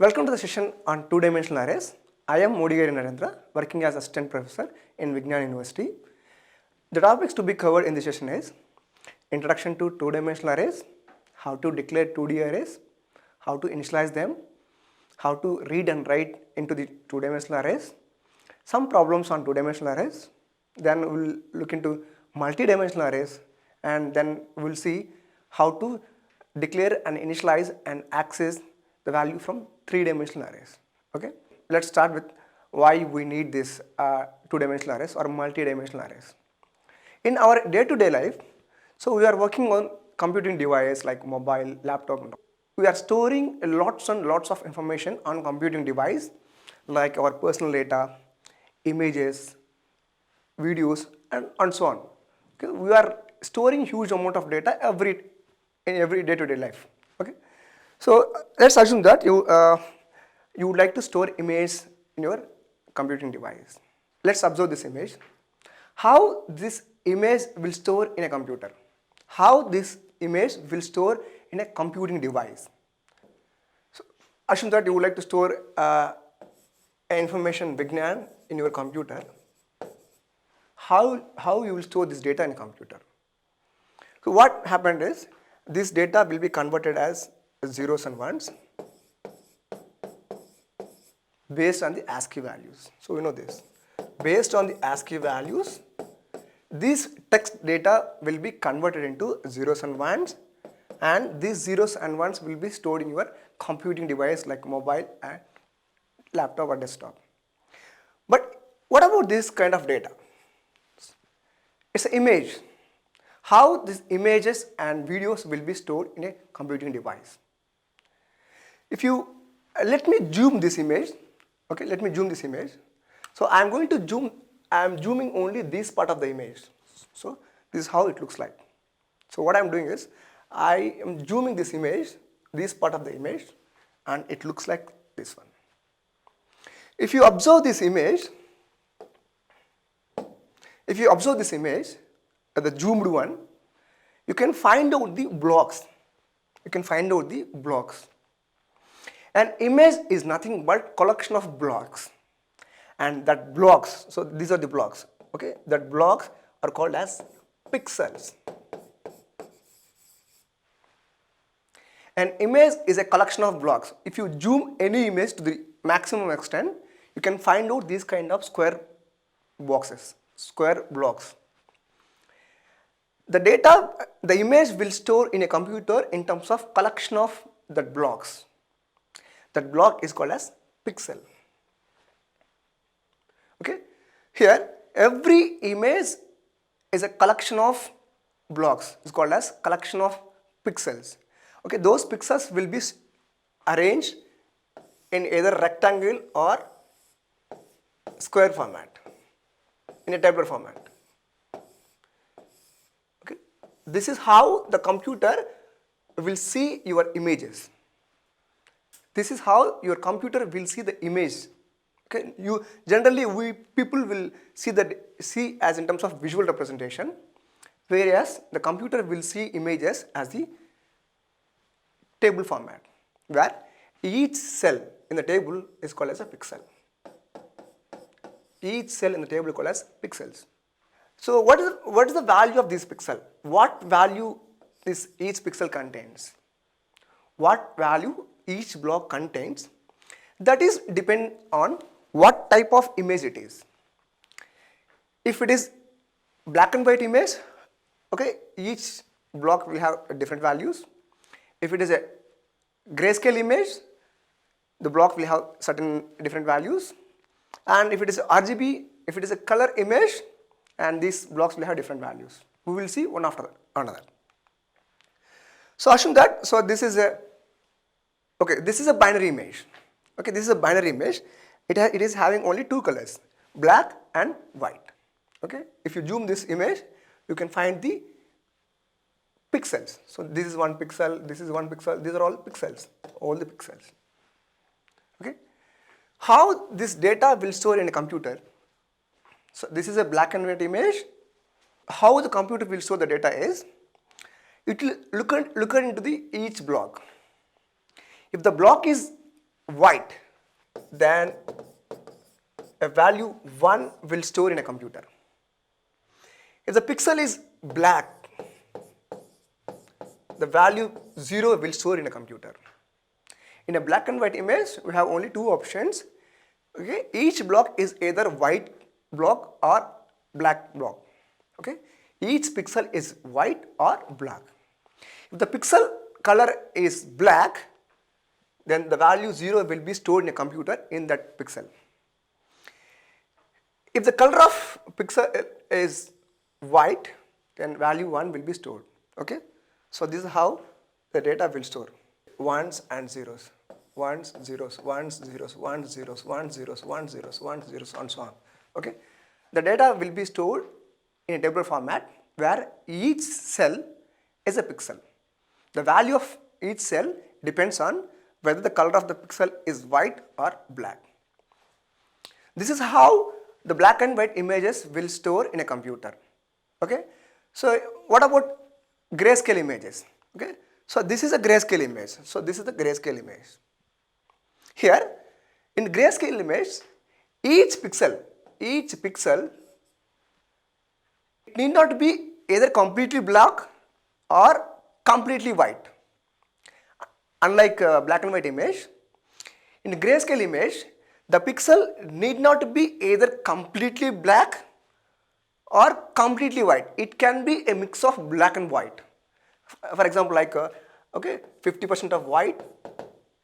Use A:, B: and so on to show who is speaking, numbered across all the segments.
A: Welcome to the session on two-dimensional arrays. I am Modigari Narendra, working as assistant professor in Vignan University. The topics to be covered in this session is introduction to two-dimensional arrays, how to declare 2D arrays, how to initialize them, how to read and write into the two-dimensional arrays, some problems on two-dimensional arrays, then we will look into multi-dimensional arrays, and then we will see how to declare and initialize and access the value from three-dimensional arrays. Okay, let's start with why we need this two-dimensional arrays or multi-dimensional arrays. In our day-to-day life, so we are working on computing devices like mobile, laptop. We are storing lots and lots of information on computing device like our personal data, images, videos, and so on. Okay? We are storing huge amount of data in every day-to-day life. Okay, so let's assume that you would like to store image in your computing device. Let's observe this image. How this image will store in a computer? How this image will store in a computing device? So assume that you would like to store information Vignan in your computer. How you will store this data in a computer? So what happened is this data will be converted as zeros and ones based on the ASCII values. So we know this. Based on the ASCII values, this text data will be converted into zeros and ones, and these zeros and ones will be stored in your computing device like mobile and laptop or desktop. But what about this kind of data? It's an image. How these images and videos will be stored in a computing device? If you let me zoom this image. Okay, let me zoom this image. So I am going to zoom. I am zooming only this part of the image. So this is how it looks like. So what I am doing is I am zooming this image, this part of the image, and it looks like this one. If you observe this image, the zoomed one, you can find out the blocks. An image is nothing but collection of blocks, and that blocks, so these are the blocks, okay, that blocks are called as pixels. An image is a collection of blocks. If you zoom any image to the maximum extent, you can find out these kind of square boxes, square blocks. The data, the image will store in a computer in terms of collection of that blocks. That block is called as pixel. Okay, here every image is a collection of blocks. It's called as collection of pixels. Okay, those pixels will be arranged in either rectangle or square format, in a tabular format. Okay, this is how the computer will see your images. This is how your computer will see the image. Okay, people will see as in terms of visual representation, whereas the computer will see images as the table format, where each cell in the table is called as a pixel. Each cell in the table is called as pixels. So what is the value of this pixel? What value each pixel contains? What value each block contains? That is depend on what type of image it is. If it is black and white image, okay, each block will have different values. If it is a grayscale image, the block will have certain different values. And if it is RGB, if it is a color image, and these blocks will have different values. We will see one after another. So assume that, so this is a binary image. Okay, this is a binary image. It is having only two colors, black and white. Okay, if you zoom this image, you can find the pixels. So this is one pixel, this is one pixel, these are all pixels, all the pixels. Okay, how this data will store in a computer? So this is a black and white image. How the computer will store the data is, it will look into each block. If the block is white, then a value 1 will store in a computer. If the pixel is black, the value 0 will store in a computer. In a black and white image, we have only two options. Okay, each block is either white block or black block. Okay, each pixel is white or black. If the pixel color is black, then the value 0 will be stored in a computer in that pixel. If the color of pixel is white, then value 1 will be stored. Okay, so this is how the data will store: ones and zeros, ones, zeros, ones, zeros, ones, zeros, ones, zeros, ones, zeros, ones, zeros, and so on. Okay, the data will be stored in a table format where each cell is a pixel. The value of each cell depends on whether the color of the pixel is white or black. This is how the black and white images will store in a computer. Okay, so what about grayscale images? Okay, so this is a grayscale image. So this is the grayscale image. Here in grayscale image, each pixel it need not be either completely black or completely white. Unlike black and white image, in grayscale image, the pixel need not be either completely black or completely white. It can be a mix of black and white. For example, like 50% of white,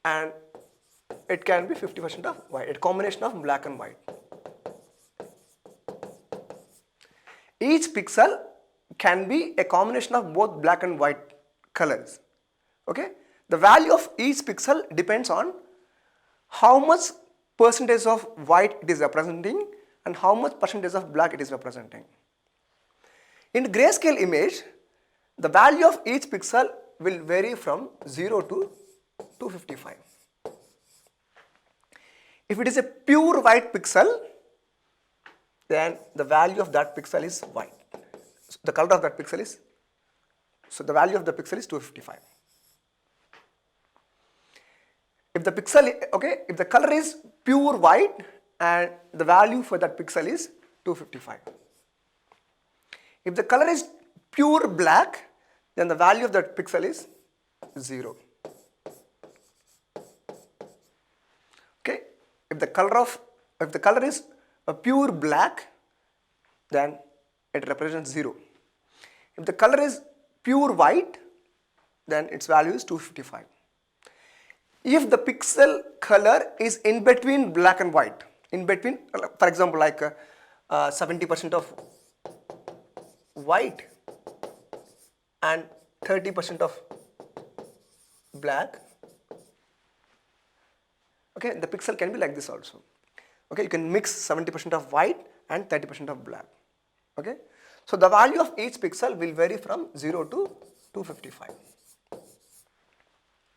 A: and it can be 50% of white, a combination of black and white. Each pixel can be a combination of both black and white colors. Okay, the value of each pixel depends on how much percentage of white it is representing and how much percentage of black it is representing. In grayscale image, the value of each pixel will vary from 0 to 255. If it is a pure white pixel, then the value of that pixel is white. So the color of that pixel is, so the value of the pixel is 255. If the pixel, if the color is pure white and the value for that pixel is 255. If the color is pure black, then the value of that pixel is 0. Okay, if the color is a pure black, then it represents 0. If the color is pure white, then its value is 255. If the pixel color is in between black and white, in between, for example, like 70% of white and 30% of black, okay, the pixel can be like this also. Okay, you can mix 70% of white and 30% of black. Okay, so the value of each pixel will vary from 0 to 255.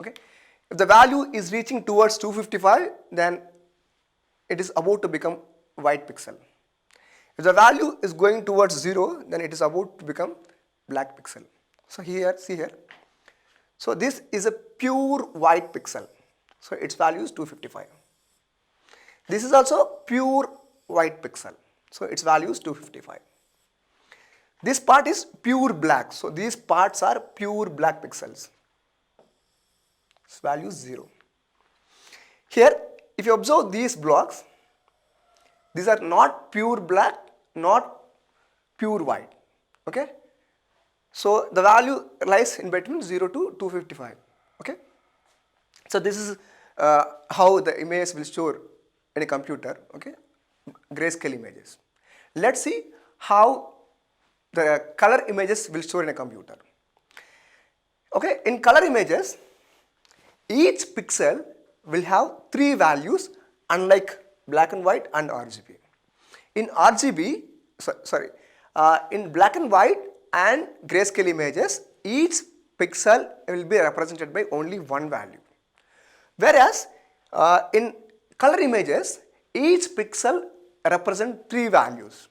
A: Okay, if the value is reaching towards 255, then it is about to become white pixel. If the value is going towards 0, then it is about to become black pixel. So here, see here. So this is a pure white pixel. So its value is 255. This is also pure white pixel. So its value is 255. This part is pure black. So these parts are pure black pixels. Its value is 0. Here, if you observe these blocks, these are not pure black, not pure white. Okay. So the value lies in between 0 to 255. Okay. So this is how the image will store in a computer. Okay, grayscale images. Let's see how the color images will store in a computer. Okay, in color images, each pixel will have 3 values, unlike black and white and RGB. In RGB, in black and white and grayscale images, each pixel will be represented by only one value. Whereas in color images, each pixel represents 3 values.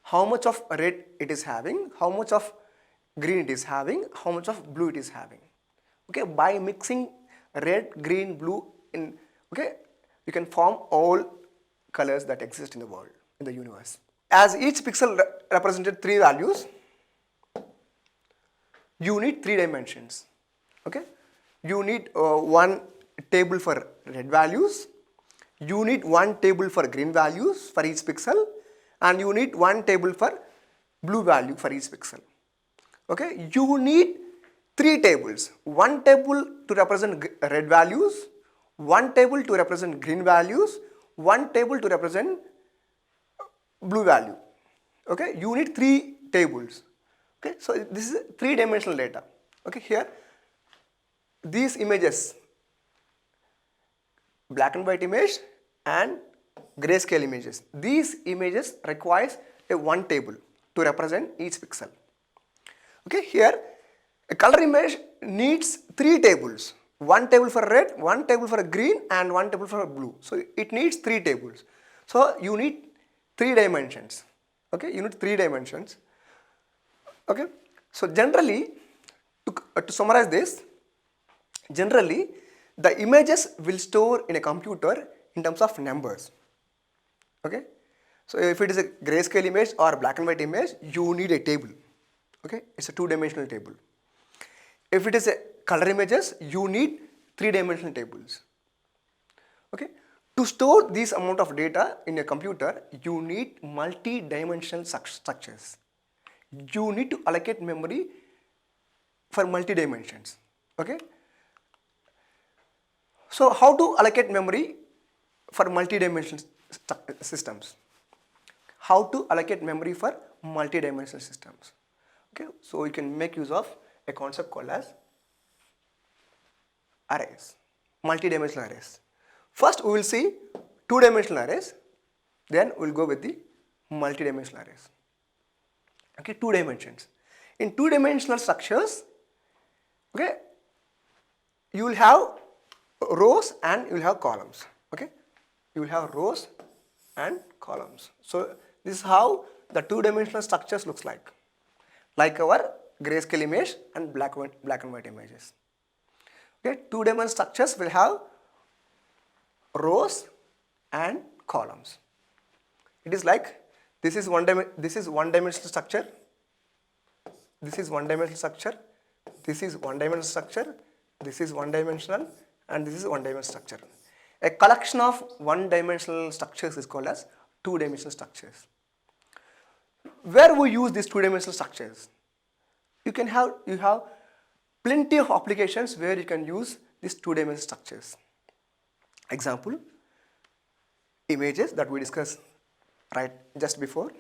A: How much of red it is having, how much of green it is having, how much of blue it is having. Okay, by mixing red, green, blue in Okay, you can form all colors that exist in the world, in the universe. As each pixel represented 3 values, you need 3 dimensions. Okay, you need one table for red values, you need one table for green values for each pixel, and you need one table for blue value for each pixel. Okay, you need 3 tables, one table to represent red values, one table to represent green values, one table to represent blue value. Okay, you need 3 tables. Okay, so this is 3-dimensional data. Okay, here these images, black and white image and grayscale images, these images requires a one table to represent each pixel. Okay, here a color image needs 3 tables, one table for red, one table for green, and one table for blue. So it needs 3 tables. So you need 3 dimensions. Okay, you need 3 dimensions. Okay, so generally, to summarize this, generally the images will store in a computer in terms of numbers. Okay, so if it is a grayscale image or black and white image, you need a table. Okay, it's a 2-dimensional table. If it is a color images, you need 3-dimensional tables. Okay, to store this amount of data in a computer, you need multi-dimensional structures. You need to allocate memory for multi-dimensions. Okay, so how to allocate memory for multi-dimensional systems? How to allocate memory for multi-dimensional systems? Okay, so you can make use of a concept called as arrays, multi-dimensional arrays. First we will see 2-dimensional arrays, then we will go with the multi-dimensional arrays. Okay, 2 dimensions. In 2-dimensional structures, okay, you will have rows and you will have columns. Okay, you will have rows and columns. So this is how the 2-dimensional structures looks like our grayscale image and black and white images. Okay, 2-dimensional structures will have rows and columns. It is like this is one-dimensional structure, this is one-dimensional structure, this is one-dimensional structure, this is one-dimensional, and this is one-dimensional structure. A collection of one-dimensional structures is called as 2-dimensional structures. Where we use these 2-dimensional structures? You have plenty of applications where you can use these 2-dimensional structures. Example, images that we discussed right just before.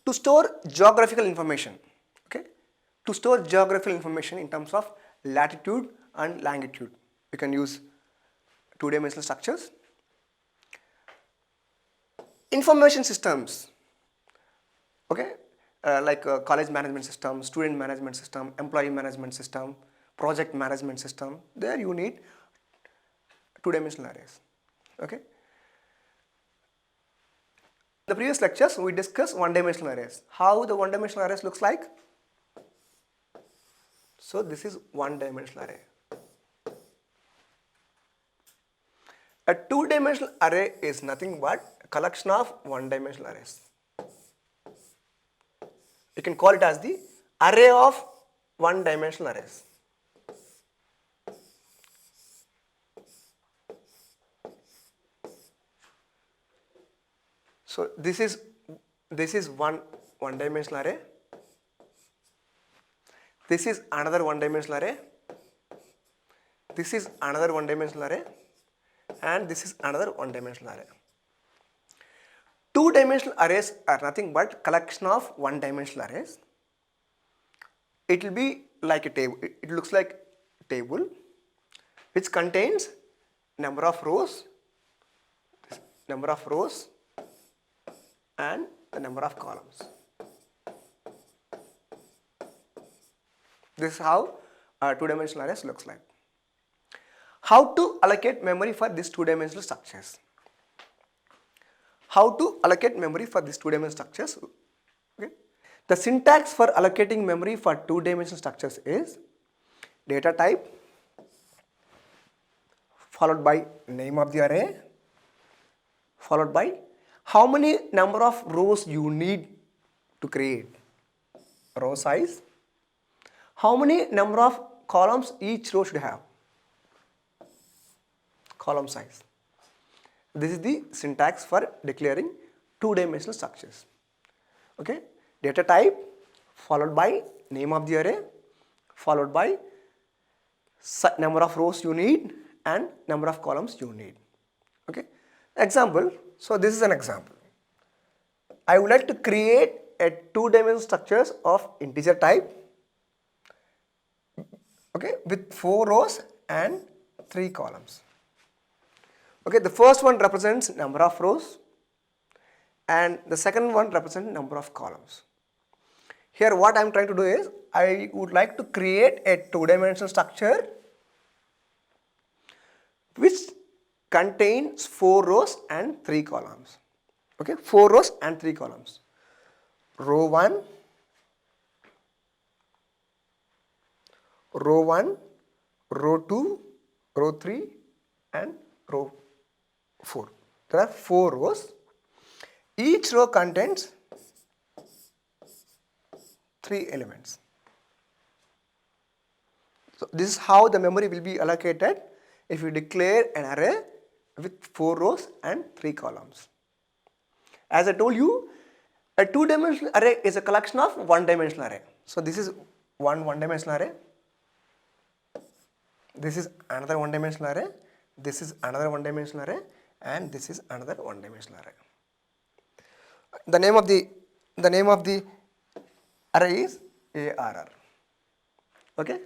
A: To store geographical information, okay? To store geographical information in terms of latitude and longitude, you can use 2-dimensional structures. Information systems, okay, like college management system, student management system, employee management system, project management system, there you need 2-dimensional arrays. Okay. In the previous lectures we discussed 1-dimensional arrays. How the 1-dimensional arrays looks like? So this is 1-dimensional array. A 2-dimensional array is nothing but a collection of 1-dimensional arrays. You can call it as the array of 1-dimensional arrays. So this is one-dimensional array. This is another 1-dimensional array. This is another 1-dimensional array, and this is another 1-dimensional array. 2-dimensional arrays are nothing but collection of 1-dimensional arrays. It will be like a table. It looks like a table which contains number of rows, and the number of columns. This is how 2-dimensional arrays looks like. How to allocate memory for these 2-dimensional structures? How to allocate memory for these 2-dimensional structures? Okay. The syntax for allocating memory for 2-dimensional structures is data type followed by name of the array, followed by how many number of rows you need to create, row size, how many number of columns each row should have, column size. This is the syntax for declaring two-dimensional structures. Okay, data type followed by name of the array, followed by number of rows you need and number of columns you need. Okay, example. So this is an example. I would like to create a two-dimensional structures of integer type. Okay, with 4 rows and 3 columns. Okay, the first one represents number of rows and the second one represents number of columns. Here what I am trying to do is, I would like to create a two-dimensional structure which contains 4 rows and 3 columns. Okay, 4 rows and 3 columns. Row 1, row 1, row 2, row 3 and row 4. There are 4 rows. Each row contains 3 elements. So this is how the memory will be allocated if you declare an array with 4 rows and 3 columns. As I told you, a two-dimensional array is a collection of one-dimensional array. So this is one-dimensional array. This is another one-dimensional array. This is another one-dimensional array, and this is another one-dimensional array. The name of the array is ARR. Okay,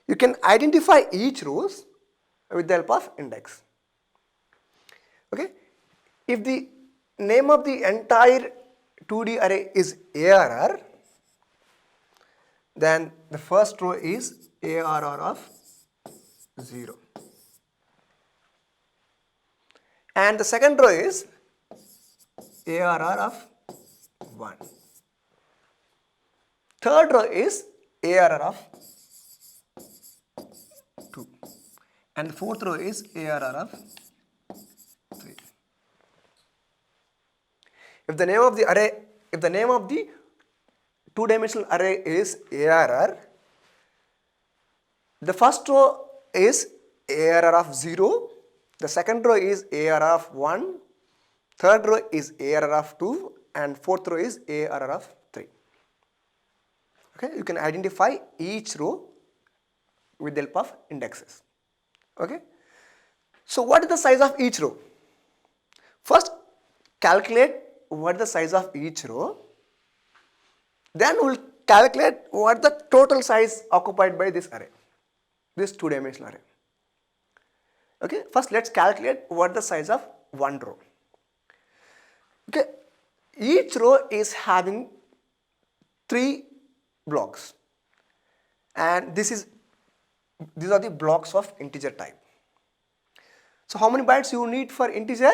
A: you can identify each rows with the help of index. Okay, if the name of the entire 2D array is ARR, then the first row is ARR of 0 and the second row is ARR of 1. Third row is ARR of 2 and the fourth row is ARR of 3. If the name of the two-dimensional array is ARR, the first row is ARR of 0, the second row is ARR of 1, third row is ARR of 2 and fourth row is ARR of 3. Okay, you can identify each row with the help of indexes. Okay, so what is the size of each row? First calculate what is the size of each row, then we will calculate what the total size occupied by this array, this two-dimensional array. Okay, first let's calculate what the size of one row. Okay, each row is having 3 blocks and these are the blocks of integer type. So how many bytes you need for integer?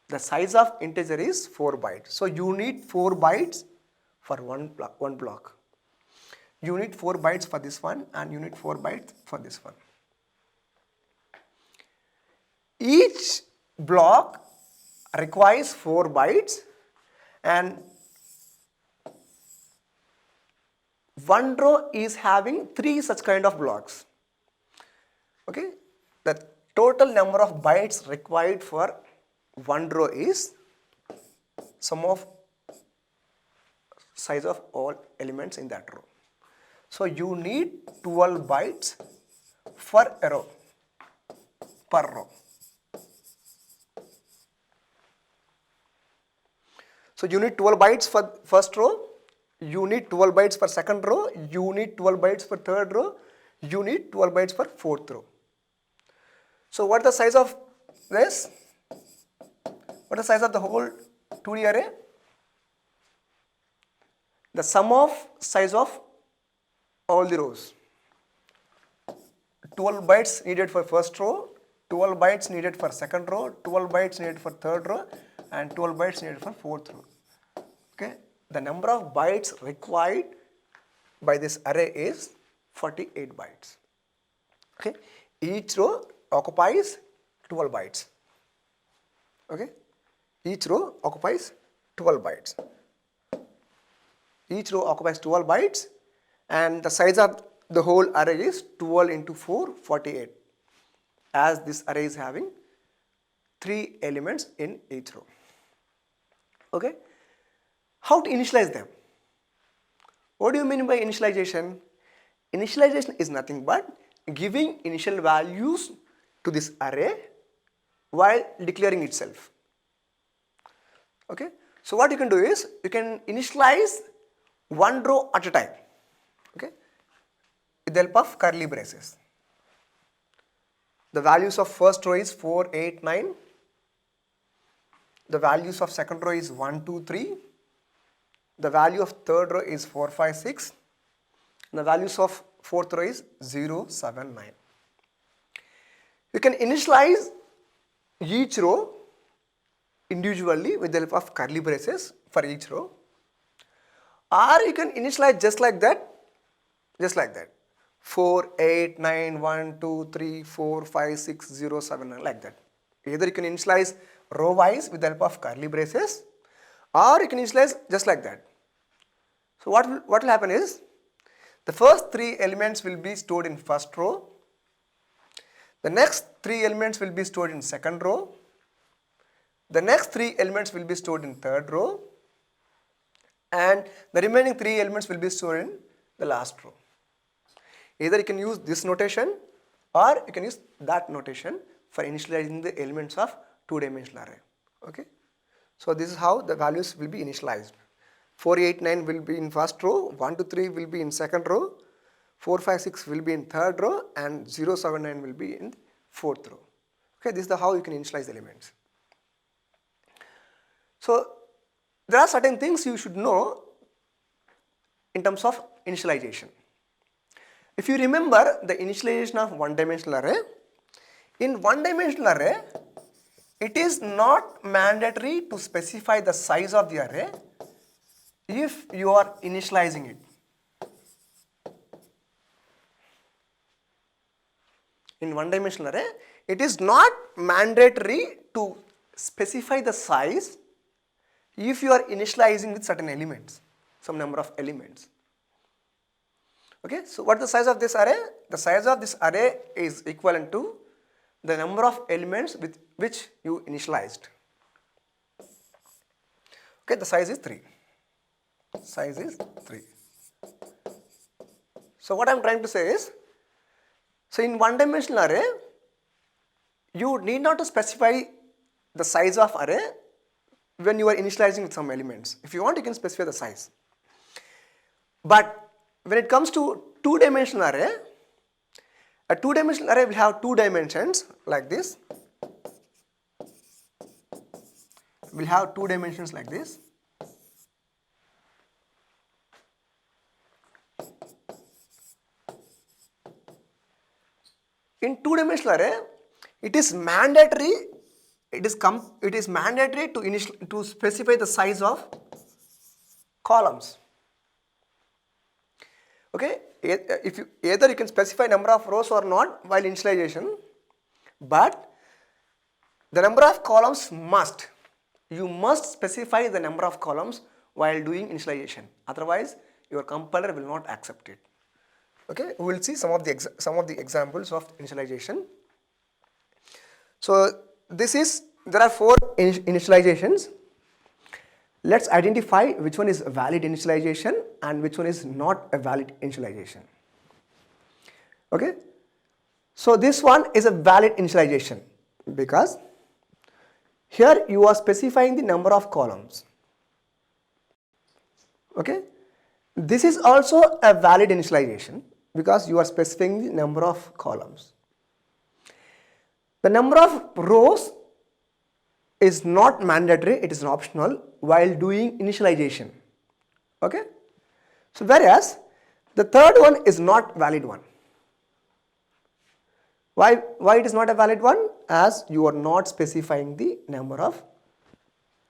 A: The size of integer is 4 bytes. So you need 4 bytes for one block. You need 4 bytes for this one and you need 4 bytes for this one. Each block requires 4 bytes and one row is having 3 such kind of blocks. Okay, the total number of bytes required for one row is sum of size of all elements in that row. So you need 12 bytes for a row, per row. So you need 12 bytes for first row, you need 12 bytes for second row, you need 12 bytes for third row, you need 12 bytes for fourth row. So what is the size of this? What is the size of the whole 2D array? The sum of size of all the rows. 12 bytes needed for first row, 12 bytes needed for second row, 12 bytes needed for third row and 12 bytes needed for fourth row. Okay, the number of bytes required by this array is 48 bytes. Okay, each row occupies 12 bytes. Okay, each row occupies 12 bytes. Each row occupies 12 bytes, and the size of the whole array is 12 into 4, 48, as this array is having 3 elements in each row. Okay, how to initialize them? What do you mean by initialization? Initialization is nothing but giving initial values to this array while declaring itself. Okay, so what you can do is you can initialize one row at a time, okay, with the help of curly braces. The values of first row is 4, 8, 9. The values of second row is 1, 2, 3. The value of third row is 4, 5, 6. And the values of fourth row is 0, 7, 9. You can initialize each row individually with the help of curly braces for each row, or you can initialize just like that, 4, 8, 9, 1, 2, 3, 4, 5, 6, 0, 7, 9, like that. Either you can initialize row wise with the help of curly braces, or you can initialize just like that. So what will happen is, the first 3 elements will be stored in first row, the next 3 elements will be stored in second row, the next 3 elements will be stored in third row, and the remaining 3 elements will be stored in the last row. Either you can use this notation or you can use that notation for initializing the elements of 2-dimensional array. Okay, so this is how the values will be initialized. 4, 8, 9 will be in first row, 1, 2, 3 will be in second row, 4, 5, 6 will be in third row, and 0, 7, 9 will be in fourth row. Okay, this is how you can initialize elements. So there are certain things you should know in terms of initialization. If you remember the initialization of one-dimensional array, in one-dimensional array, it is not mandatory to specify the size of the array if you are initializing it. In one-dimensional array, it is not mandatory to specify the size if you are initializing with certain elements, some number of elements. Okay, so what is the size of this array? The size of this array is equivalent to the number of elements with which you initialized. Okay, the size is 3. Size is 3. So what I am trying to say is, so in one-dimensional array, you need not to specify the size of array when you are initializing with some elements. If you want, you can specify the size. But when it comes to two-dimensional array, a two-dimensional array will have 2 dimensions like this. Will have 2 dimensions like this. In two-dimensional array, it is mandatory. It is mandatory to specify the size of columns. Okay, either you can specify number of rows or not while initialization, but the number of columns you must specify the number of columns while doing initialization. Otherwise, your compiler will not accept it. Okay, we will see some of the examples of initialization. So there are 4 initializations. Let's identify which one is a valid initialization and which one is not a valid initialization. Okay, so this one is a valid initialization because here you are specifying the number of columns. Okay, this is also a valid initialization because you are specifying the number of columns. The number of rows is not mandatory, it is optional while doing initialization. Okay, so whereas the third one is not valid one. Why it is not a valid one? As you are not specifying the number of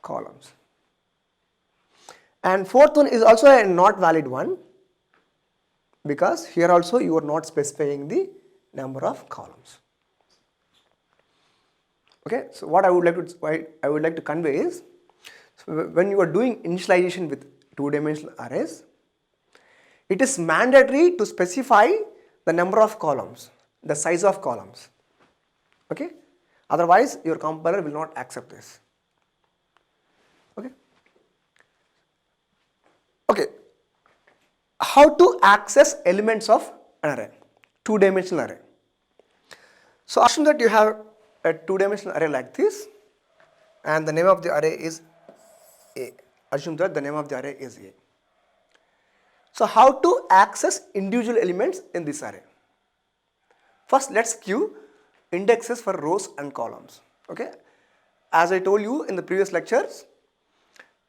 A: columns. And fourth one is also a not valid one because here also you are not specifying the number of columns. Okay, so what I would like to convey is, so when you are doing initialization with two-dimensional arrays, it is mandatory to specify the number of columns, the size of columns. Okay, otherwise your compiler will not accept this. Okay. Okay. How to access elements of an array, two-dimensional array. So assume that you have a two-dimensional array like this, and the name of the array is A. Assume that the name of the array is A. So how to access individual elements in this array? First, let's give indexes for rows and columns. Okay, as I told you in the previous lectures,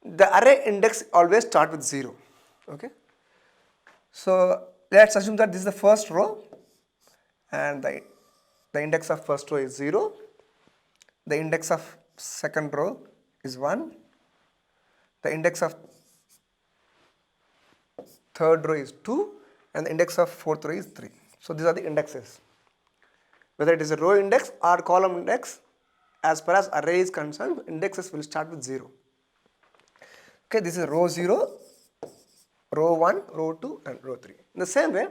A: the array index always start with 0. Okay, so let's assume that this is the first row, and the index of first row is 0. The index of second row is 1. The index of third row is 2, and the index of fourth row is 3. So these are the indexes. Whether it is a row index or column index, as far as array is concerned, indexes will start with 0. Okay, this is row 0, row 1, row 2, and row 3. In the same way,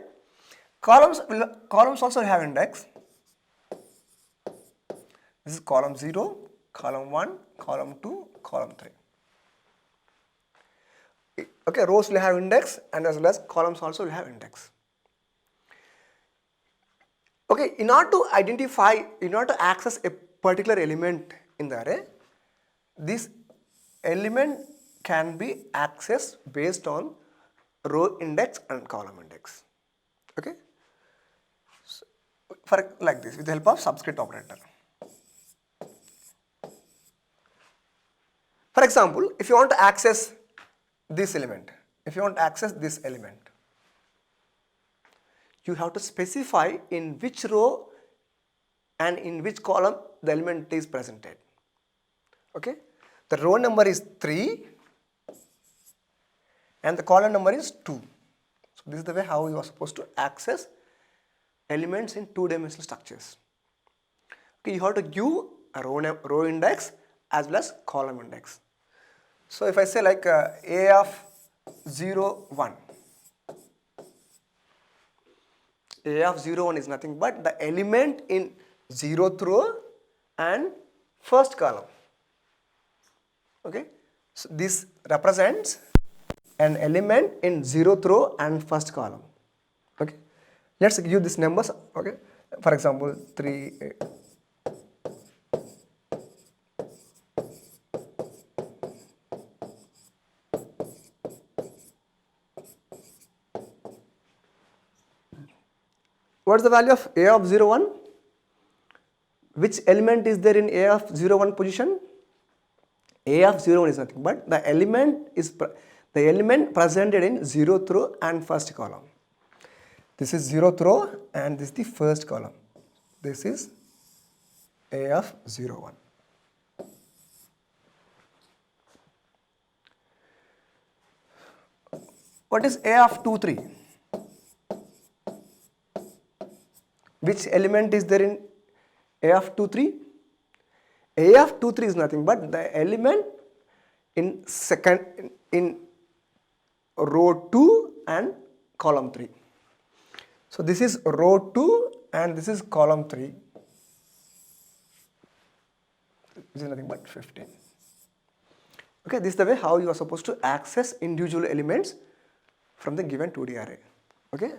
A: columns also have index. This is column 0, column 1, column 2, column 3. Okay, rows will have index, and as well as columns also will have index. Okay, in order to access a particular element in the array, this element can be accessed based on row index and column index. Okay, so for like this, with the help of subscript operator. For example, if you want to access this element, you have to specify in which row and in which column the element is presented. Okay, the row number is 3 and the column number is 2. So this is the way how you are supposed to access elements in two-dimensional structures. Okay, you have to give a row index as well as column index. So if I say like A of 0, 1. A of 0, 1 is nothing but the element in 0th row and first column. Okay, so this represents an element in 0th row and first column. Okay, let's give these numbers. Okay, for example 3, 8. What is the value of A of 0, 1? Which element is there in A of 0, 1 position? A of 0, 1 is nothing but the element presented in 0th row and first column. This is 0th row and this is the first column. This is A of 0, 1. What is A of 2, 3? Which element is there in A of 2, 3? A of 2, 3 is nothing but the element in row 2 and column 3. So this is row 2 and this is column 3. This is nothing but 15. Okay, this is the way how you are supposed to access individual elements from the given 2D array. Okay.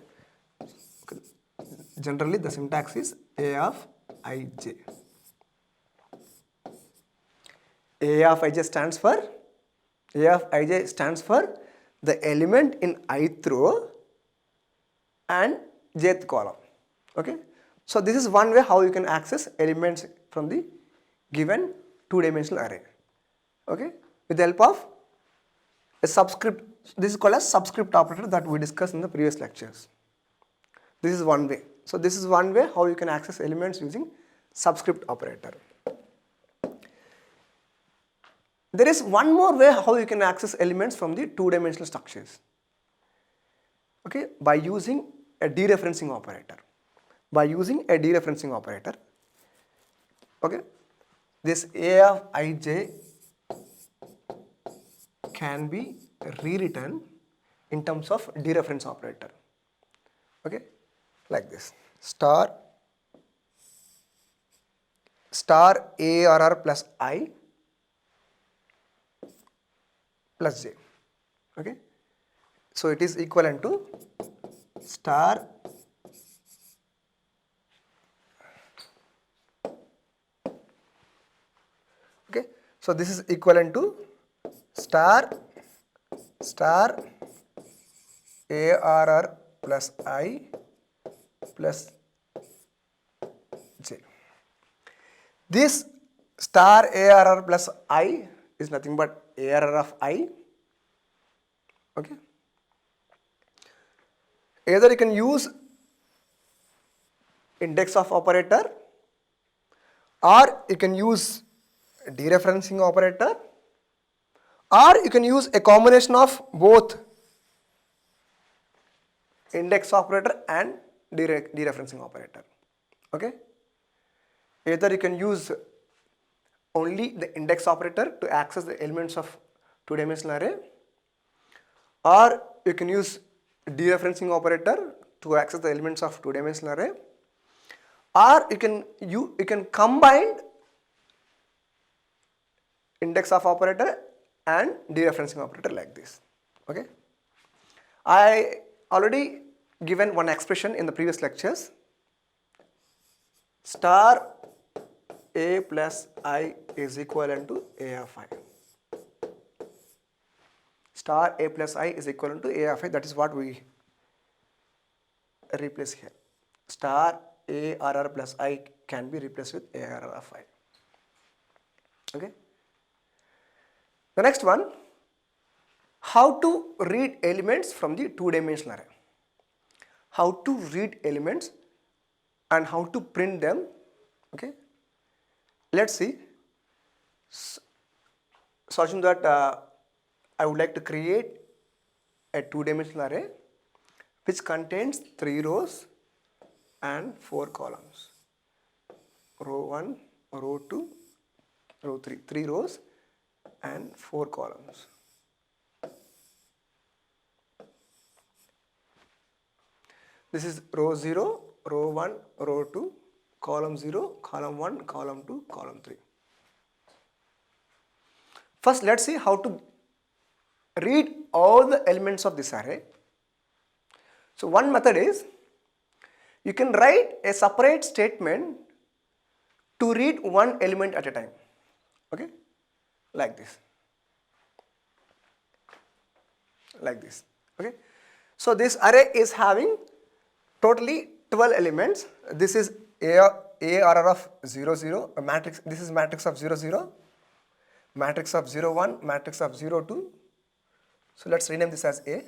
A: Generally the syntax is A of ij. A of ij stands for the element in ith row and jth column. Okay, so this is one way how you can access elements from the given two-dimensional array. Okay, with the help of a subscript. This is called as subscript operator that we discussed in the previous lectures. This is one way. So this is one way how you can access elements using subscript operator. There is one more way how you can access elements from the two-dimensional structures. Okay, by using a dereferencing operator. Okay, this A of ij can be rewritten in terms of dereference operator. Okay, like this. Star ARR plus I plus j. Okay, so it is equivalent to star okay, so this is equivalent to star ARR plus I plus j. This star ARR plus I is nothing but ARR of I. Okay. Either you can use index of operator, or you can use dereferencing operator, or you can use a combination of both index operator and dereferencing operator. Okay. Either you can use only the index operator to access the elements of two-dimensional array, or you can use dereferencing operator to access the elements of two-dimensional array, or you can combine index of operator and dereferencing operator like this. Okay, I already given one expression in the previous lectures. Star A plus I is equivalent to A of I. Star A plus I is equivalent to A of I. That is what we replace here. Star ARR plus I can be replaced with ARR of I. Okay. The next one, how to read elements from the two-dimensional array. How to read elements and how to print them. Okay. Let's see. So assume that I would like to create a two-dimensional array which contains 3 rows and 4 columns. Row 1, row 2, row 3. 3 rows and 4 columns. This is row 0, row 1, row 2, column 0, column 1, column 2, column 3. First, let's see how to read all the elements of this array. So one method is, you can write a separate statement to read one element at a time. Okay, like this. Like this. Okay, so this array is having totally 12 elements. This is ARR of 0, 0, a matrix. This is matrix of 0, 0, matrix of 0, 1, matrix of 0, 2. So let's rename this as A.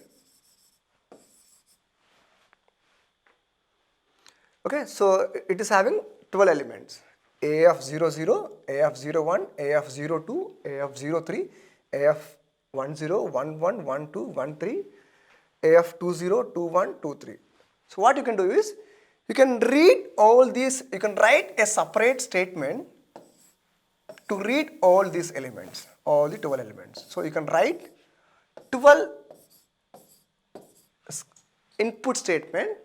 A: Okay, so it is having 12 elements. A of 0, 0, A of 0, 1, A of 0, 2, A of 0, 3, A of 1, 0, 1, 1, 1, 2, 1, 3, A of 2, 0, 2, 1, 2, 3. So what you can do is, you can read all these, you can write a separate statement to read all these elements, all the 12 elements. So you can write 12 input statement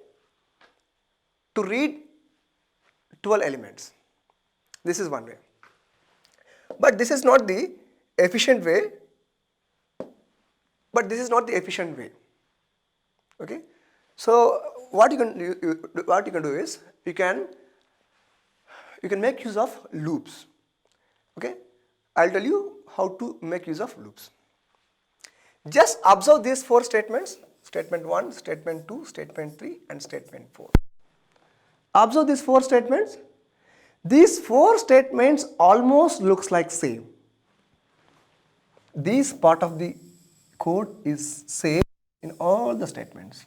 A: to read 12 elements. This is one way. But this is not the efficient way. Okay. So what you can do is, you can make use of loops. Okay. I'll tell you how to make use of loops. Just observe these 4 statements: statement 1, statement 2, statement 3, and statement 4. Observe these 4 statements. These 4 statements almost looks like same. This part of the code is same in all the statements.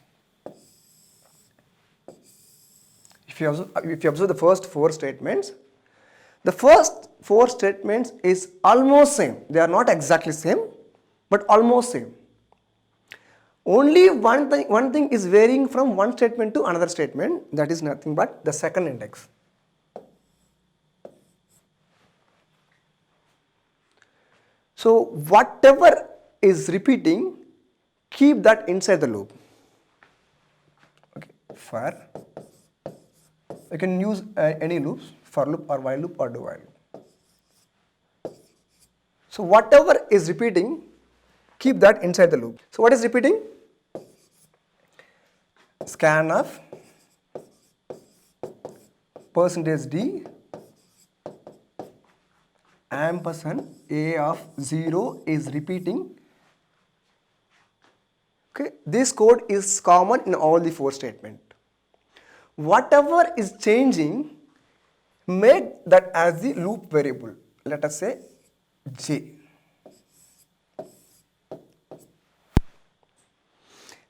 A: If you observe the first 4 statements, the first 4 statements is almost same. They are not exactly same, but almost same. Only one thing is varying from one statement to another statement. That is nothing but the second index. So whatever is repeating, keep that inside the loop. Okay, for you can use any loops, for loop or while loop or do while loop. So whatever is repeating, keep that inside the loop. So what is repeating? Scan of percentage d ampersand a of 0 is repeating. Okay, this code is common in all the 4 statements. Whatever is changing, make that as the loop variable. Let us say j.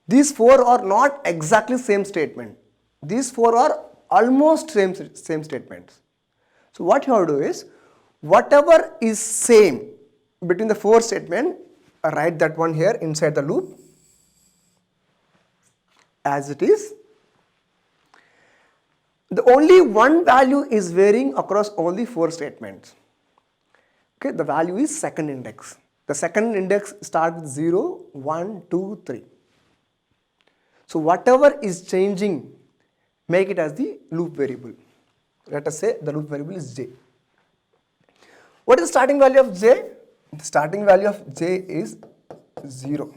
A: These 4 are not exactly same statement. These 4 are almost same statements. So what you have to do is, whatever is same between the 4 statement, write that one here inside the loop as it is. The only one value is varying across all the 4 statements. Okay, the value is second index. The second index starts with 0, 1, 2, 3. So whatever is changing, make it as the loop variable. Let us say the loop variable is j. What is the starting value of j? The starting value of j is 0.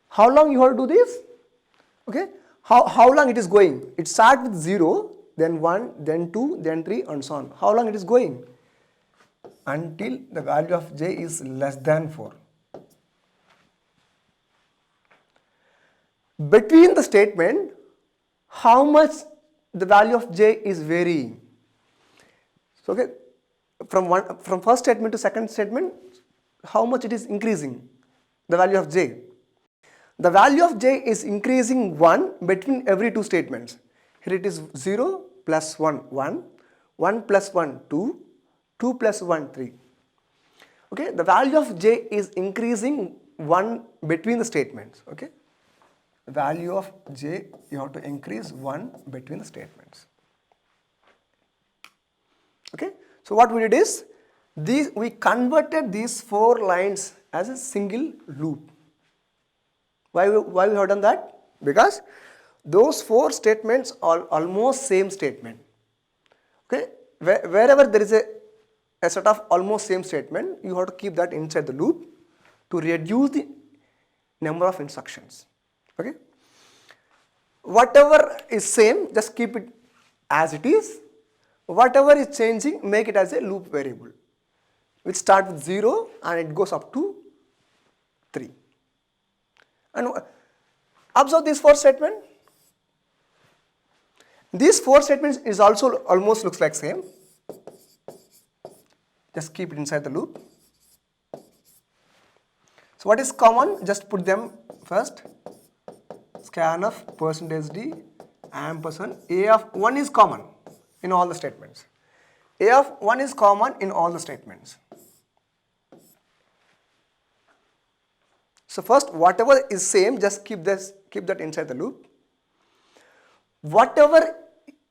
A: How long you have to do this? Okay, how long it is going? It starts with 0, then 1, then 2, then 3 and so on. How long it is going? Until the value of j is less than 4. Between the statement, how much the value of j is varying. So okay, from first statement to second statement, how much it is increasing, the value of j. The value of j is increasing 1 between every 2 statements. Here it is 0 plus 1, 1, 1 plus 1, 2, 2 plus 1, 3. Okay, the value of j is increasing 1 between the statements. Okay, the value of j, you have to increase 1 between the statements. Okay, so what we did is, we converted these 4 lines as a single loop. Why we have done that? Because those 4 statements are almost same statement. Okay, wherever there is a set of almost same statement, you have to keep that inside the loop to reduce the number of instructions. Okay, whatever is same, just keep it as it is. Whatever is changing, make it as a loop variable, which starts with 0 and it goes up to 3. And observe these 4 statements. These 4 statements is also almost looks like same. Just keep it inside the loop. So what is common? Just put them first. Scan of percentage d ampersand a of 1 is common in all the statements. A of 1 is common in all the statements. So first, whatever is same, just keep that inside the loop. Whatever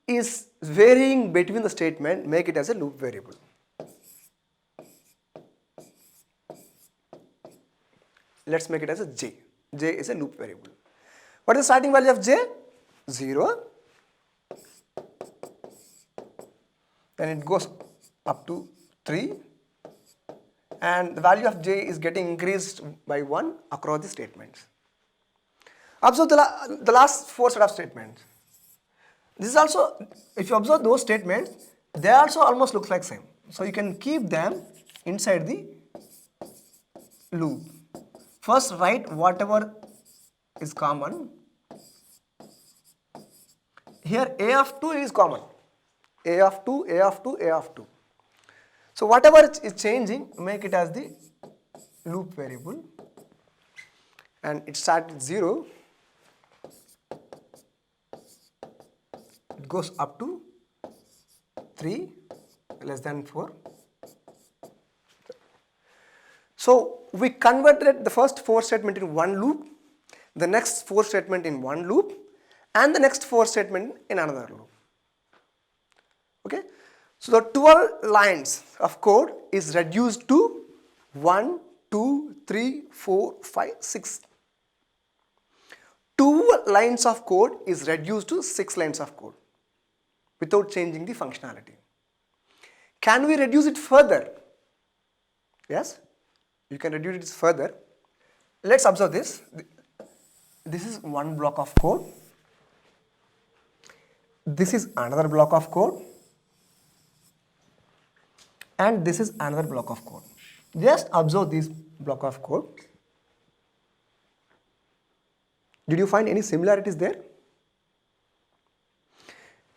A: is varying between the statement, make it as a loop variable. Let's make it as a j. J is a loop variable. What is the starting value of j? 0. Then it goes up to 3. And the value of j is getting increased by 1 across the statements. Observe the last 4 set of statements. This is also, if you observe those statements, they also almost look like same. So you can keep them inside the loop. First write whatever is common. Here a of 2 is common. A of 2, A of 2, A of 2. So whatever is changing, make it as the loop variable. And it starts with 0. It goes up to 3, less than 4. So we converted the first 4 statement in one loop, the next 4 statement in one loop, and the next 4 statement in another loop. Okay. So the 12 lines of code is reduced to 1, 2, 3, 4, 5, 6. 2 lines of code is reduced to 6 lines of code without changing the functionality. Can we reduce it further? Yes, you can reduce it further. Let's observe this. This is one block of code. This is another block of code. And this is another block of code. Just observe this block of code. Did you find any similarities there?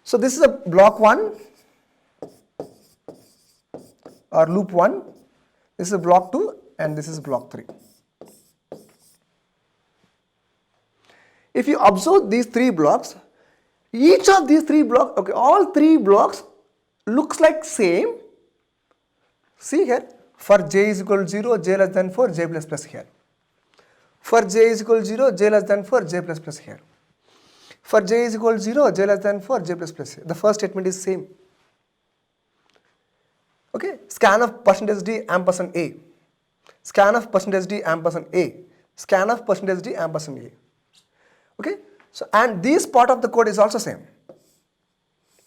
A: So this is a block 1 or loop 1. This is a block 2 and this is block 3. If you observe these 3 blocks, each of these 3 blocks, okay, all 3 blocks looks like same. See here, for j is equal to 0, j less than 4, j plus plus here. For j is equal to 0, j less than 4, j plus plus here. For j is equal to 0, j less than 4, j plus plus here. The first statement is same. Okay, scan of percentage %d ampersand a. Scan of percentage %d ampersand a. Scan of percentage %d ampersand a. Okay, so and this part of the code is also same.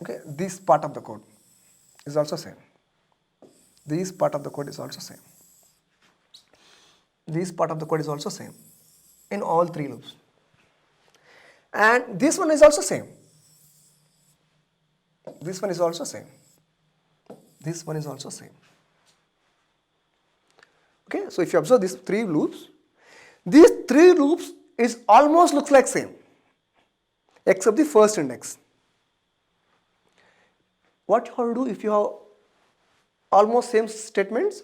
A: Okay, this part of the code is also same. This part of the code is also same. This part of the code is also same in all 3 loops. And this one is also same. This one is also same. This one is also same. Okay, so if you observe these 3 loops, these 3 loops is almost looks like same except the first index. What you have to do if you have almost same statements,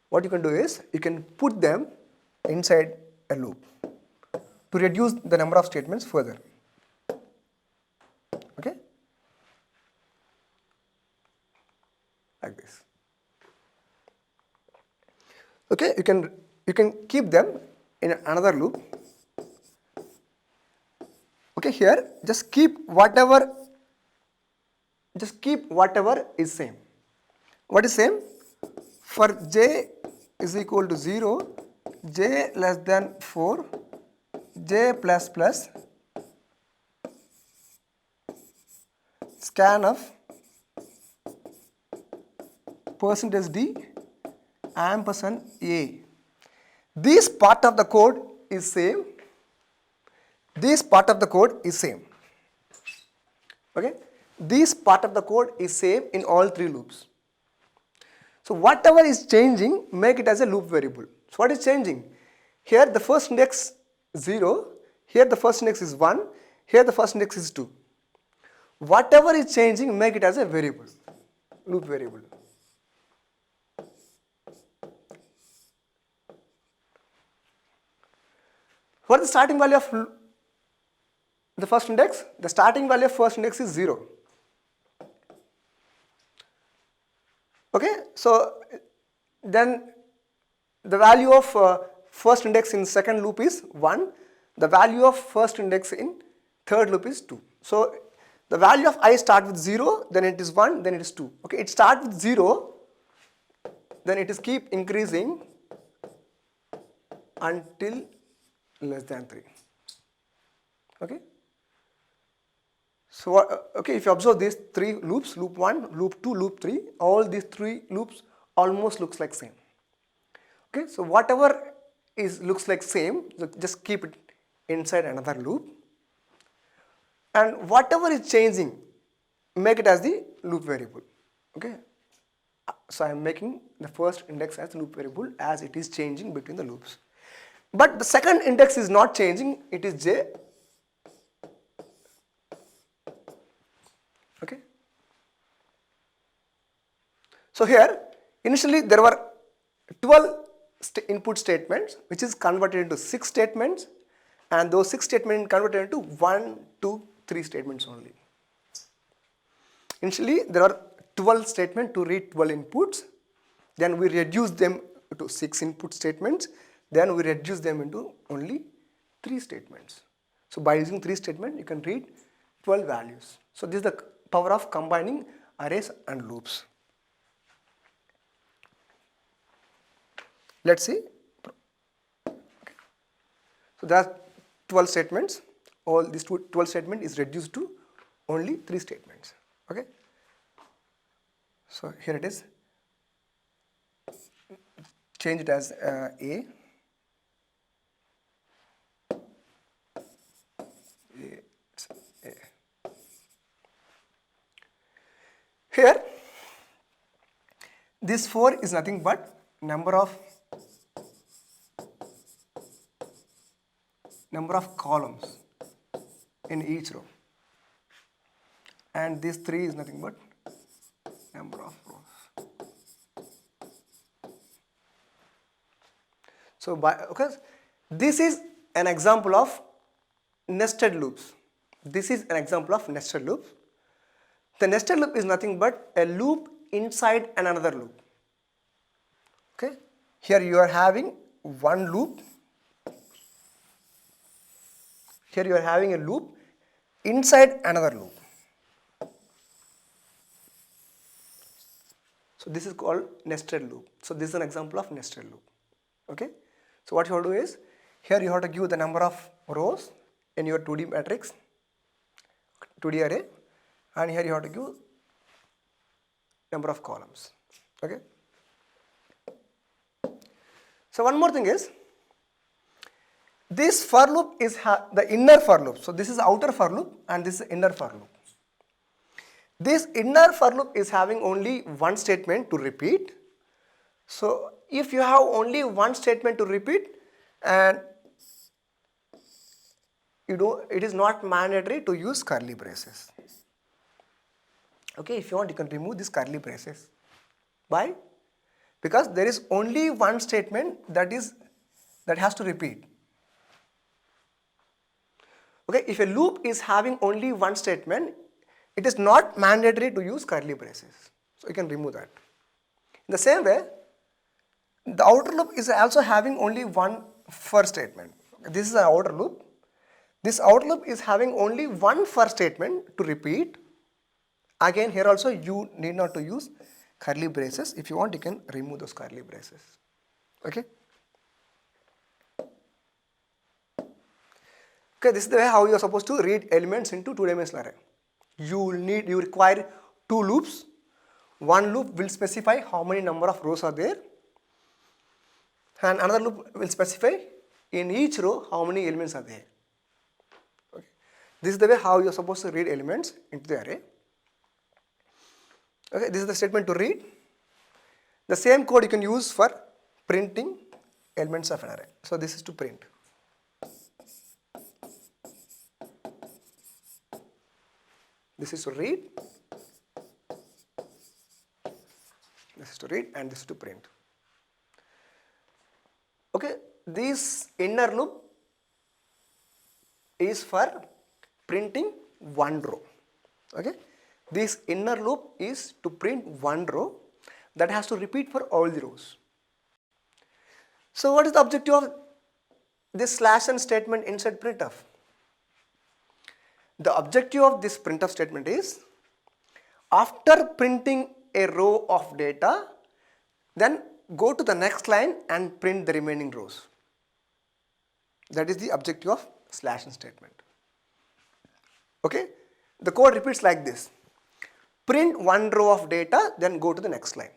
A: what you can do is you can put them inside a loop to reduce the number of statements further. Okay, like this. Okay, you can keep them in another loop. Okay, here just keep whatever is same. What is same? For j is equal to 0, j less than 4, j plus plus, scan of percentage %d ampersand a. This part of the code is same. This part of the code is same. Okay, this part of the code is same in all 3 loops. So whatever is changing, make it as a loop variable. So what is changing? Here the first index 0, here the first index is 1, here the first index is 2. Whatever is changing, make it as a variable, loop variable. What is the starting value of the first index? The starting value of first index is 0. Okay, so then the value of first index in second loop is 1. The value of first index in third loop is 2. So the value of I start with 0, then it is 1, then it is 2. Okay, it starts with 0, then it is keep increasing until less than 3. Okay. So okay, if you observe these 3 loops, loop 1, loop 2, loop 3, all these 3 loops almost looks like same. Okay, so whatever looks like same, so just keep it inside another loop, and whatever is changing, make it as the loop variable. Okay, so I am making the first index as loop variable as it is changing between the loops. But the second index is not changing, it is j. Okay. So here initially there were 12 input statements which is converted into 6 statements, and those 6 statements converted into 1, 2, 3 statements only. Initially there are 12 statements to read 12 inputs, then we reduce them to 6 input statements, then we reduce them into only 3 statements. So by using 3 statements you can read 12 values. So this is the power of combining arrays and loops. Let's see. So there are 12 statements. All these 12 statements is reduced to only 3 statements. Okay. So here it is. Change it as A. Here, this 4 is nothing but number of columns in each row, and this 3 is nothing but number of rows. So this is an example of nested loops. This is an example of nested loops. The nested loop is nothing but a loop inside another loop. Okay, here you are having one loop. Here you are having a loop inside another loop. So this is called nested loop. So this is an example of nested loop. Okay. So what you have to do is, here you have to give the number of rows in your 2D matrix, 2D array, and here you have to give number of columns. Okay. So one more thing is, this for loop is the inner for loop. So this is outer for loop and this is inner for loop. This inner for loop is having only one statement to repeat. So if you have only one statement to repeat, and it is not mandatory to use curly braces. Okay, if you want, you can remove these curly braces. Why? Because there is only one statement that has to repeat. Okay, if a loop is having only one statement, it is not mandatory to use curly braces. So you can remove that. In the same way, the outer loop is also having only one for statement. This is an outer loop. This outer loop is having only one for statement to repeat. Again, here also you need not to use curly braces. If you want, you can remove those curly braces. Okay. Okay, this is the way how you are supposed to read elements into two-dimensional array. You require 2 loops. One loop will specify how many number of rows are there, and another loop will specify in each row how many elements are there. Okay. This is the way how you are supposed to read elements into the array. Okay, this is the statement to read. The same code you can use for printing elements of an array. So this is to print. This is to read, this is to read, and this is to print. Okay, this inner loop is for printing one row. Okay, this inner loop is to print one row that has to repeat for all the rows. So what is the objective of this /n statement inside printf? The objective of this printf statement is, after printing a row of data, then go to the next line and print the remaining rows. That is the objective of /n statement. Okay, the code repeats like this: print one row of data, then go to the next line.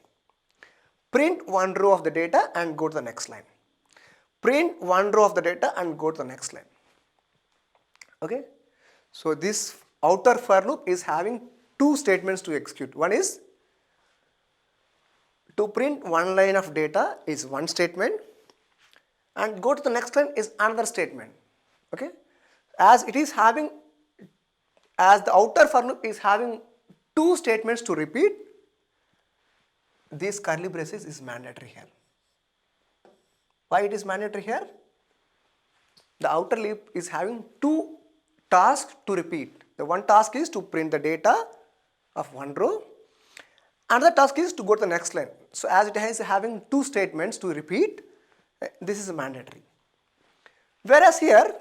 A: Print one row of the data and go to the next line. Print one row of the data and go to the next line. Okay. So this outer for loop is having 2 statements to execute. One is to print one line of data is one statement, and go to the next line is another statement. Okay, as the outer for loop is having 2 statements to repeat, this curly braces is mandatory here. Why it is mandatory here? The outer loop is having 2 tasks to repeat. The one task is to print the data of one row. Another task is to go to the next line. So as it is having 2 statements to repeat, this is mandatory. Whereas here,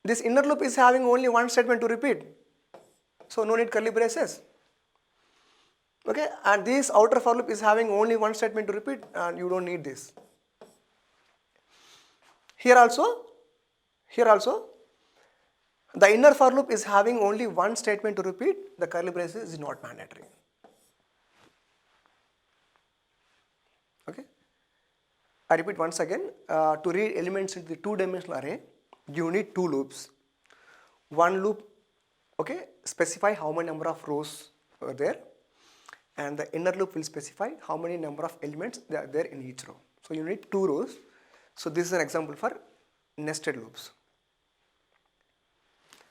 A: this inner loop is having only one statement to repeat. So no need curly braces. Okay, and this outer for loop is having only one statement to repeat, and you don't need this. Here also, the inner for loop is having only one statement to repeat. The curly braces is not mandatory. Okay. I repeat once again. To read elements into the two-dimensional array, you need two loops. One loop, okay, specify how many number of rows are there, and the inner loop will specify how many number of elements they are there in each row. So you need two rows. So this is an example for nested loops.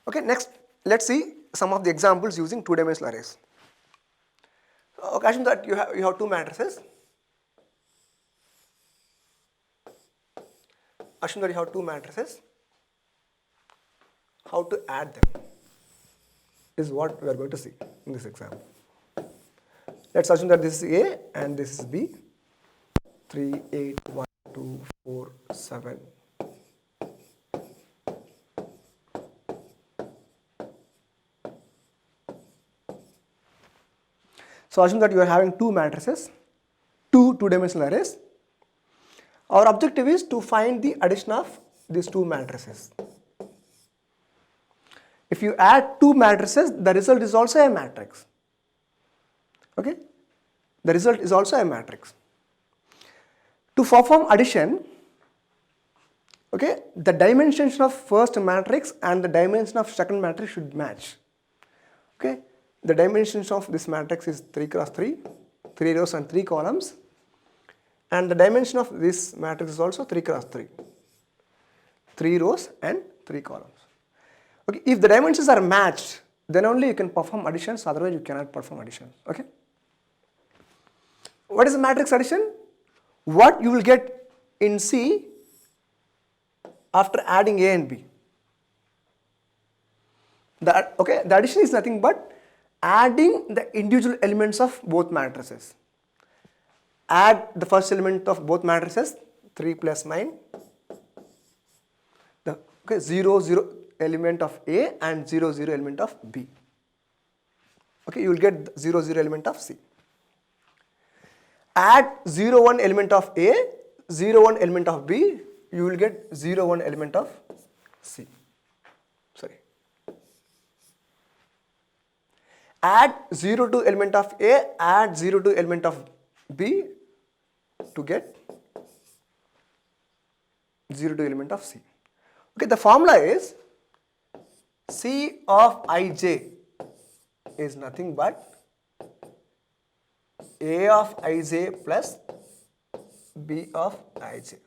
A: Okay, next let's see some of the examples using two-dimensional arrays. Okay, assume that you have two matrices. Assume that you have two matrices. How to add them is what we are going to see in this example. Let's assume that this is A and this is B. 3, 8, 1, 2, 4, 7. So assume that you are having two matrices, two-dimensional arrays. Our objective is to find the addition of these two matrices. If you add two matrices, the result is also a matrix. Okay? The result is also a matrix. To perform addition, okay, the dimensions of first matrix and the dimension of second matrix should match. Okay? The dimensions of this matrix is 3 cross 3, 3 rows and 3 columns. And the dimension of this matrix is also 3 cross 3, 3 rows and 3 columns. Okay, if the dimensions are matched, then only you can perform additions, otherwise you cannot perform additions. Okay. What is a matrix addition? What you will get in C after adding A and B. The addition is nothing but adding the individual elements of both matrices. Add the first element of both matrices, 3 plus 9. The 0, 0 element of A and 0, 0 element of B. Okay, you will get 0, 0 element of C. Add 0, 1 element of A, 0, 1 element of B, you will get 0, 1 element of C. Sorry. Add 0, 2 element of A, add 0, 2 element of B to get 0, 2 element of C. Okay, the formula is C of ij is nothing but A of ij plus B of ij.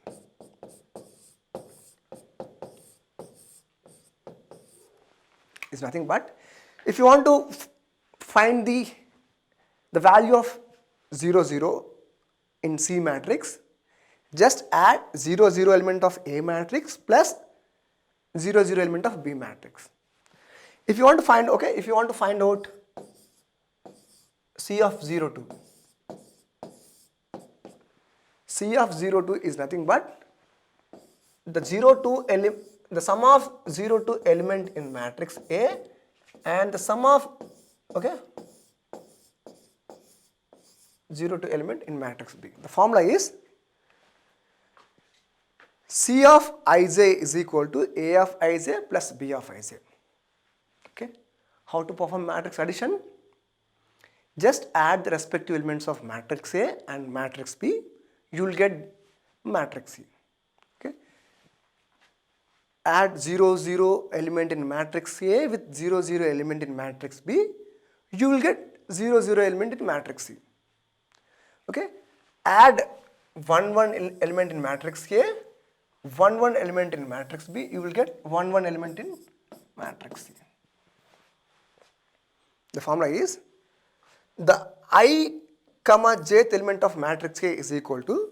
A: Is nothing but, if you want to find the value of 0, 0 in C matrix, just add 0, 0 element of A matrix plus 0, 0 element of B matrix. If you want to find, okay, if you want to find out C of 0, 2, C of 0, 2 is nothing but the the sum of 0, 2 element in matrix A and the sum of, okay, 0, 2 element in matrix B. The formula is C of ij is equal to A of ij plus B of ij. Okay. How to perform matrix addition? Just add the respective elements of matrix A and matrix B. You will get matrix C. Okay. Add 0, 0 element in matrix A with 0, 0 element in matrix B. You will get 0, 0 element in matrix C. Okay. Add 1, 1 element in matrix A, 1, 1 element in matrix B. You will get 1, 1 element in matrix C. The formula is the I comma jth element of matrix A is equal to,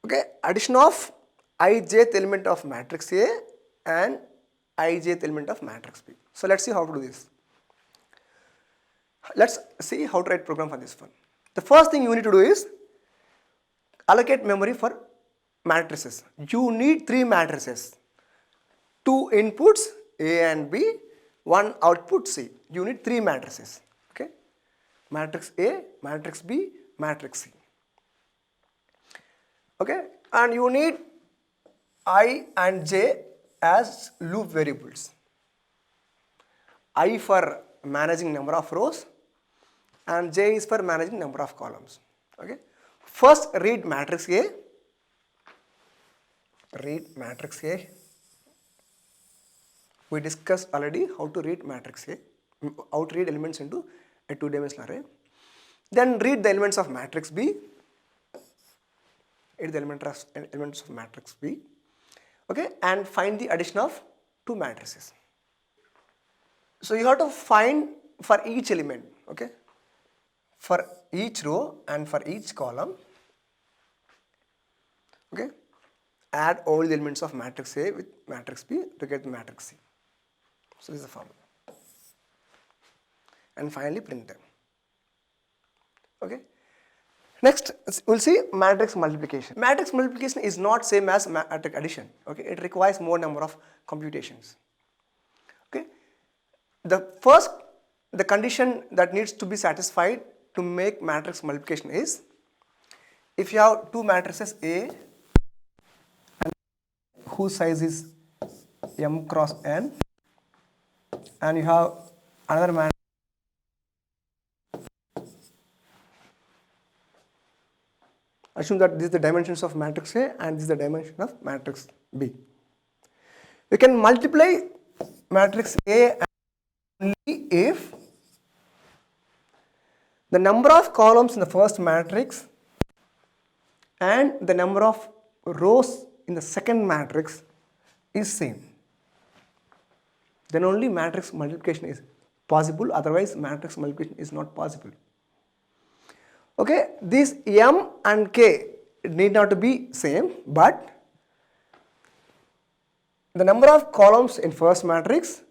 A: okay, addition of I jth element of matrix A and I jth element of matrix B. So let's see how to do this. Let's see how to write program for this one. The first thing you need to do is allocate memory for matrices. You need 3 matrices, 2 inputs A and B, 1 output C. You need 3 matrices. Okay. matrix A, matrix B, matrix C. Okay, and you need I and J as loop variables. I for managing number of rows and J is for managing number of columns. Okay, first read matrix A. Read matrix A. We discussed already how to read matrix A, how to read elements into a two-dimensional array. Then read the elements of matrix B. Read the elements of matrix B. Okay, and find the addition of two matrices. So you have to find for each element, okay, for each row and for each column, okay, add all the elements of matrix A with matrix B to get the matrix C. So this is the formula. And finally print them. Okay. Next, we'll see matrix multiplication. Matrix multiplication is not same as matrix addition. Okay, it requires more number of computations. Okay, the condition that needs to be satisfied to make matrix multiplication is if you have two matrices A and whose size is m cross n, and you have another matrix assume that this is the dimensions of matrix A and this is the dimension of matrix B. You can multiply matrix A only if the number of columns in the first matrix and the number of rows in the second matrix is same. Then only matrix multiplication is possible, otherwise matrix multiplication is not possible. Okay, these m and k need not to be same, but the number of columns in first matrix,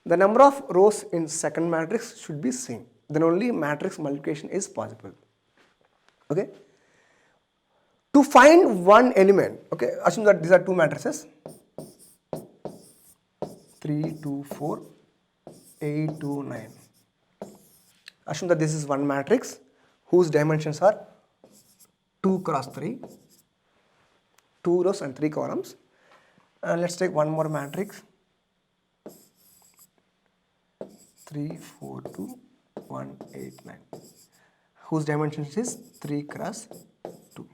A: the number of rows in second matrix should be same. Then only matrix multiplication is possible. Okay. To find one element, okay, assume that these are two matrices 3, 2, 4, 8, 2, 9. Assume that this is one matrix whose dimensions are 2 cross 3, 2 rows and 3 columns. And let's take one more matrix 3, 4, 2, 1, 8, 9, whose dimensions is 3 cross 2.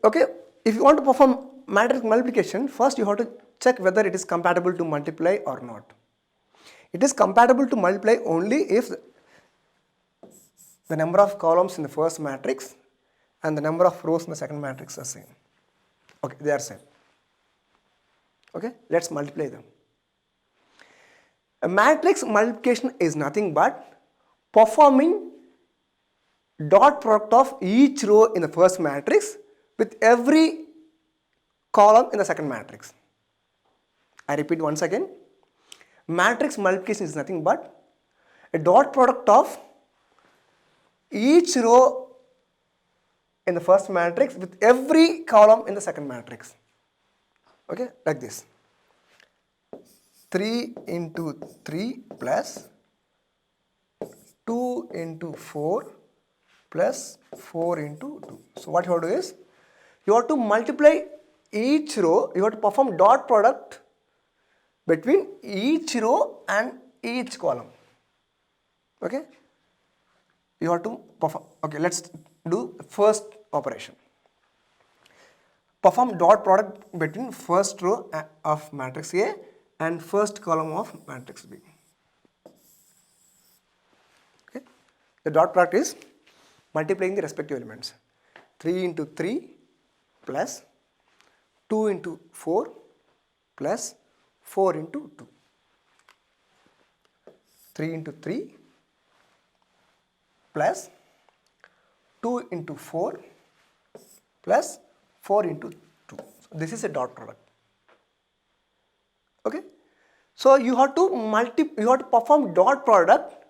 A: Okay, if you want to perform matrix multiplication, first you have to check whether it is compatible to multiply or not. It is compatible to multiply only if the number of columns in the first matrix and the number of rows in the second matrix are same. Okay, they are same. Okay, let's multiply them. A matrix multiplication is nothing but performing dot product of each row in the first matrix with every column in the second matrix. I repeat once again. Matrix multiplication is nothing but a dot product of each row in the first matrix with every column in the second matrix. Okay, like this. 3 into 3 plus 2 into 4 plus 4 into 2. So what you have to do is, you have to multiply each row, you have to perform dot product between each row and each column. Okay, you have to perform. Okay, let's do the first operation. Perform dot product between first row of matrix A and first column of matrix B. Okay, the dot product is multiplying the respective elements. 3 into 3 plus 2 into 4 plus 4 into 2. 3 into 3 plus 2 into 4 plus 4 into 2. So this is a dot product. Okay. So you have to perform dot product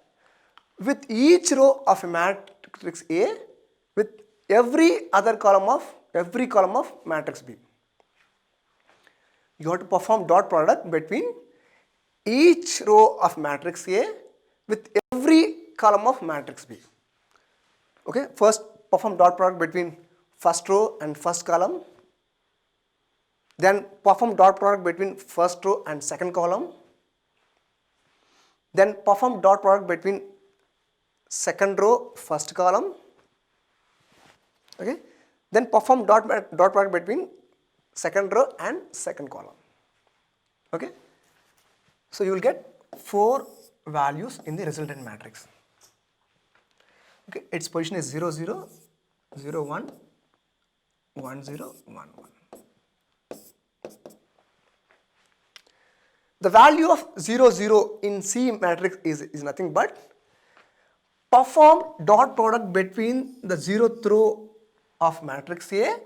A: with each row of a matrix A with every column of matrix B. You have to perform dot product between each row of matrix A with every column of matrix B. Okay, first perform dot product between first row and first column, then perform dot product between first row and second column, then perform dot product between second row first column, okay, then perform dot product between second row and second column. Okay, so you will get 4 values in the resultant matrix. Okay, its position is 0 0 0 1 1 0 1 1. The value of 0 0 in C matrix is nothing but perform dot product between the 0th row of matrix A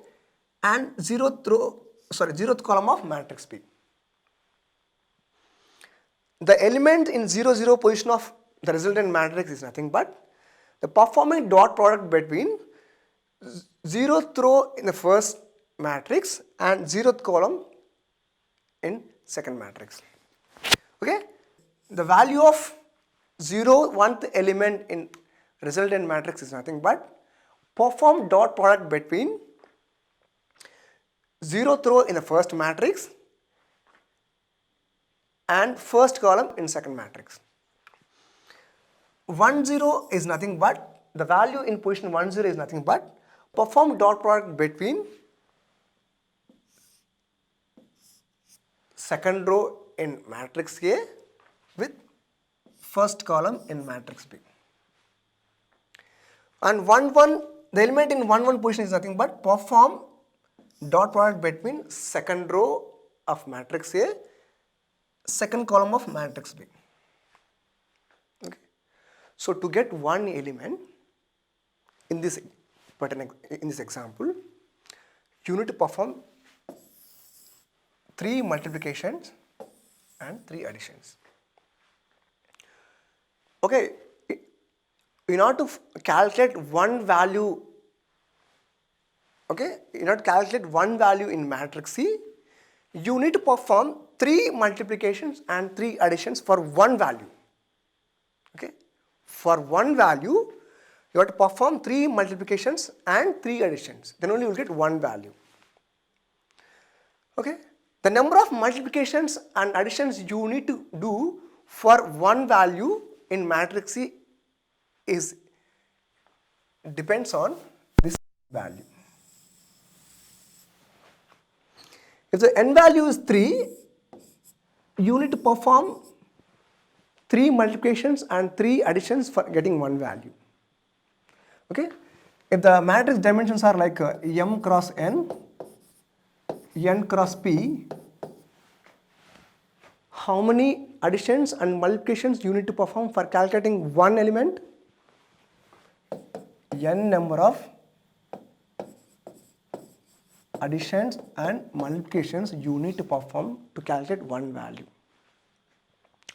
A: and 0th column of matrix B. The element in 0 0 position of the resultant matrix is nothing but the performing dot product between 0th row in the first matrix and 0th column in second matrix. Okay, the value of 1th element in resultant matrix is nothing but perform dot product between 0th row in the first matrix and first column in second matrix. 1 0 is nothing but the value in position 1 0 is nothing but perform dot product between second row in matrix A with first column in matrix B. And 1 1, the element in 1 1 position is nothing but perform dot product between second row of matrix A, second column of matrix B. Okay. So to get one element in this example, you need to perform 3 multiplications and 3 additions. Okay, in order to calculate one value, okay, in order to calculate one value in matrix C, you need to perform 3 multiplications and 3 additions for one value. Okay, for one value, you have to perform 3 multiplications and 3 additions. Then only you will get one value. Okay, the number of multiplications and additions you need to do for one value in matrix C depends on this value. If the n value is 3, you need to perform 3 multiplications and 3 additions for getting one value. Okay, if the matrix dimensions are like m cross n, n cross p, how many additions and multiplications you need to perform for calculating one element? N number of additions and multiplications you need to perform to calculate one value.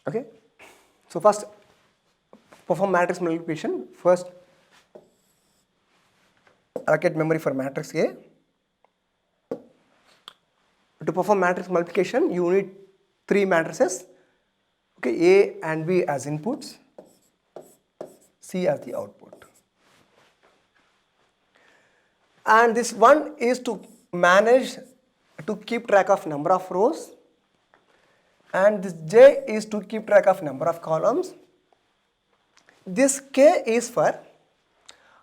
A: Okay, so first perform matrix multiplication. First allocate memory for matrix A. To perform matrix multiplication, you need 3 matrices. Okay, A and B as inputs, C as the output. And this one is to manage to keep track of number of rows, and this J is to keep track of number of columns. This K is for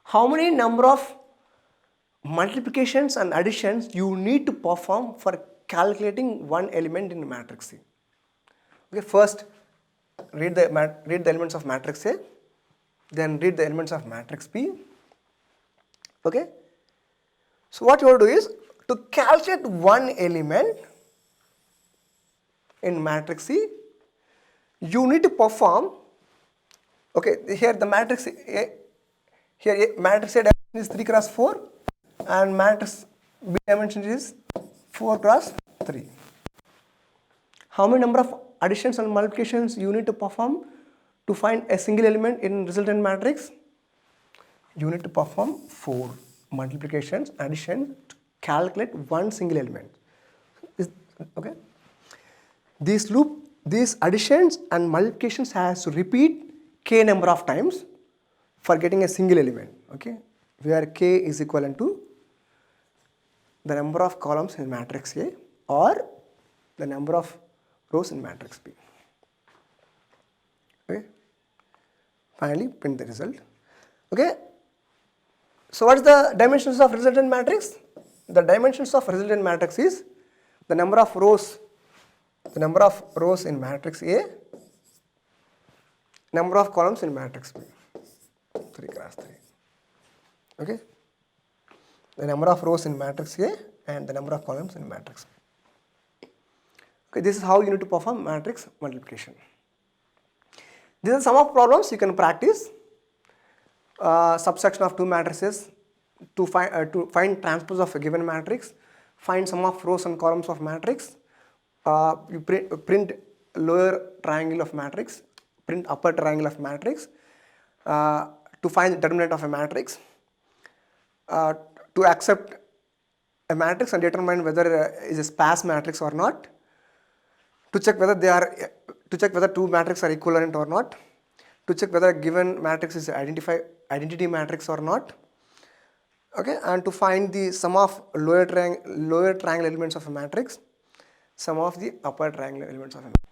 A: how many number of multiplications and additions you need to perform for calculating one element in matrix C. Okay, first read the elements of matrix A, then read the elements of matrix B. Okay, so what you have to do is to calculate one element in matrix C, you need to perform, okay, here the matrix A, here matrix A dimension is 3 cross 4 and matrix B dimension is 4 cross 3. How many number of additions and multiplications you need to perform to find a single element in resultant matrix? You need to perform 4 multiplications, addition to calculate one single element. Okay. This loop these additions and multiplications has to repeat k number of times for getting a single element, okay, where k is equivalent to the number of columns in matrix A or the number of rows in matrix B. Okay. Finally, print the result. Okay. So what is the dimensions of resultant matrix? The dimensions of resultant matrix is the number of rows in matrix A, number of columns in matrix B. 3 cross 3. Okay. The number of rows in matrix A and the number of columns in matrix B. Okay, this is how you need to perform matrix multiplication. These are some of problems you can practice. Subsection of two matrices to find transpose of a given matrix, find sum of rows and columns of matrix, you print lower triangle of matrix, print upper triangle of matrix, to find the determinant of a matrix, to accept a matrix and determine whether it is a sparse matrix or not, to check whether two matrices are equivalent or not, to check whether a given matrix is identity matrix or not, okay, and to find the sum of lower triangle elements of a matrix, sum of the upper triangle elements of a matrix.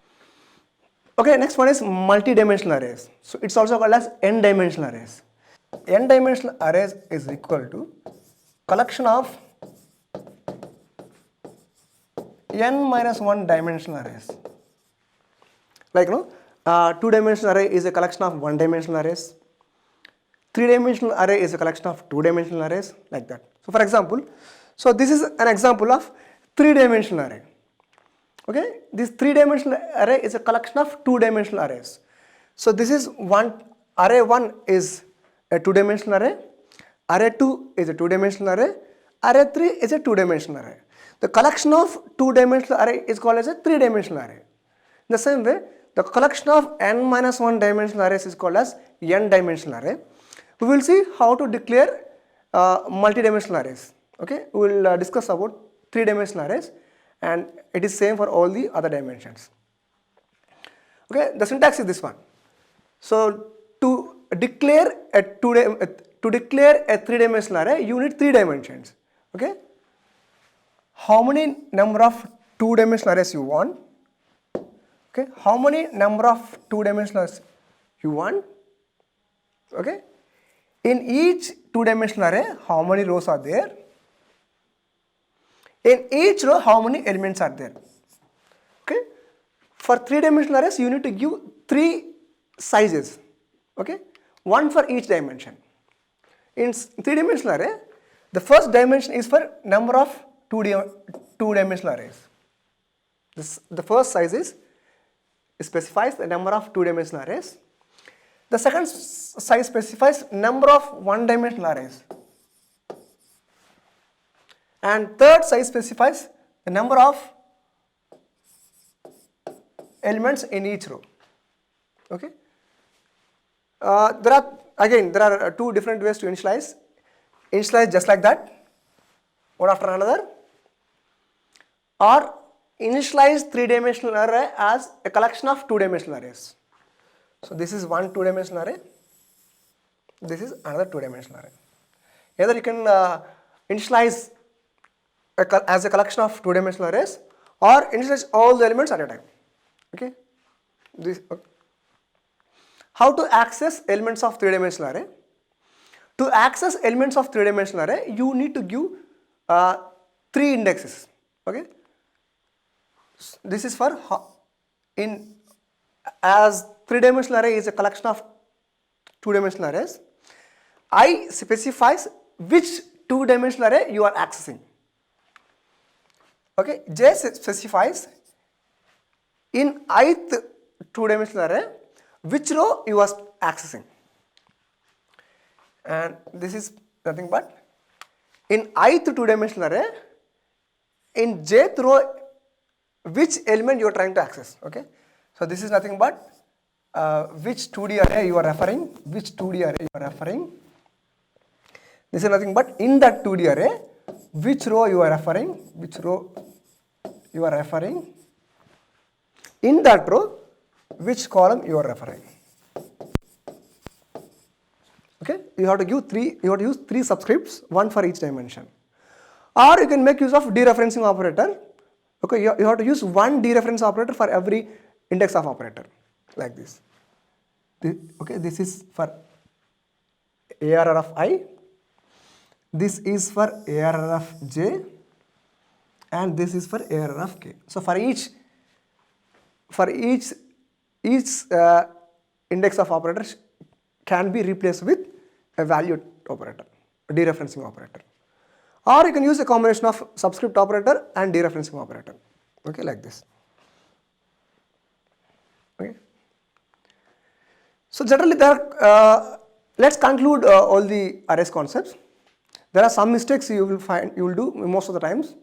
A: Okay, next one is multi-dimensional arrays. So it's also called as n-dimensional arrays. N-dimensional arrays is equal to collection of n minus 1 dimensional arrays. Like, two-dimensional array is a collection of one-dimensional arrays. Three-dimensional array is a collection of two-dimensional arrays, like that. So for example, so this is an example of three-dimensional array. Okay, this three-dimensional array is a collection of two-dimensional arrays. So this is array 1 is a two-dimensional array, array 2 is a two-dimensional array, array 3 is a two-dimensional array. The collection of two-dimensional array is called as a three-dimensional array. In the same way, the collection of n minus 1 dimensional arrays is called as n-dimensional array. We will see how to declare multi-dimensional arrays. Okay, we will discuss about three-dimensional arrays, and it is same for all the other dimensions. Okay, the syntax is this one. So to declare a three-dimensional array, you need 3 dimensions. Okay, how many number of two-dimensional arrays you want? Okay, how many number of two-dimensional arrays you want? Okay, in each two-dimensional array, how many rows are there? In each row, how many elements are there? Okay, for three-dimensional arrays, you need to give 3 sizes. Okay, one for each dimension. In three-dimensional array, the first dimension is for number of two-dimensional arrays. The first size specifies the number of two-dimensional arrays. The second size specifies number of one-dimensional arrays. And third size specifies the number of elements in each row. Okay. There are 2 different ways to initialize. Initialize just like that, one after another, or initialize three-dimensional array as a collection of two-dimensional arrays. So this is one two-dimensional array, this is another two-dimensional array. Either you can initialize as a collection of two-dimensional arrays, or initialize all the elements at a time. Okay. How to access elements of three-dimensional array? To access elements of three-dimensional array, you need to give 3 indexes. Okay. This is for as three-dimensional array is a collection of two-dimensional arrays. I specifies which two-dimensional array you are accessing. Okay, J specifies in ith two-dimensional array which row you are accessing, and this is nothing but in ith two-dimensional array, in jth row which element you are trying to access. Okay, so this is nothing but which 2D array you are referring, This is nothing but in that 2D array, which row you are referring, in that row which column you are referring. Okay, you have to use three subscripts, one for each dimension. Or you can make use of dereferencing operator. Okay, you have to use one dereference operator for every index of operator, like this. Okay, this is for ARR of I, this is for ARR of J, and this is for ARR of K. So for each index of operators can be replaced with a valued operator, a dereferencing operator. Or you can use a combination of subscript operator and dereferencing operator. Okay, like this. Okay. So generally let's conclude all the arrays concepts. There are some mistakes you will do most of the times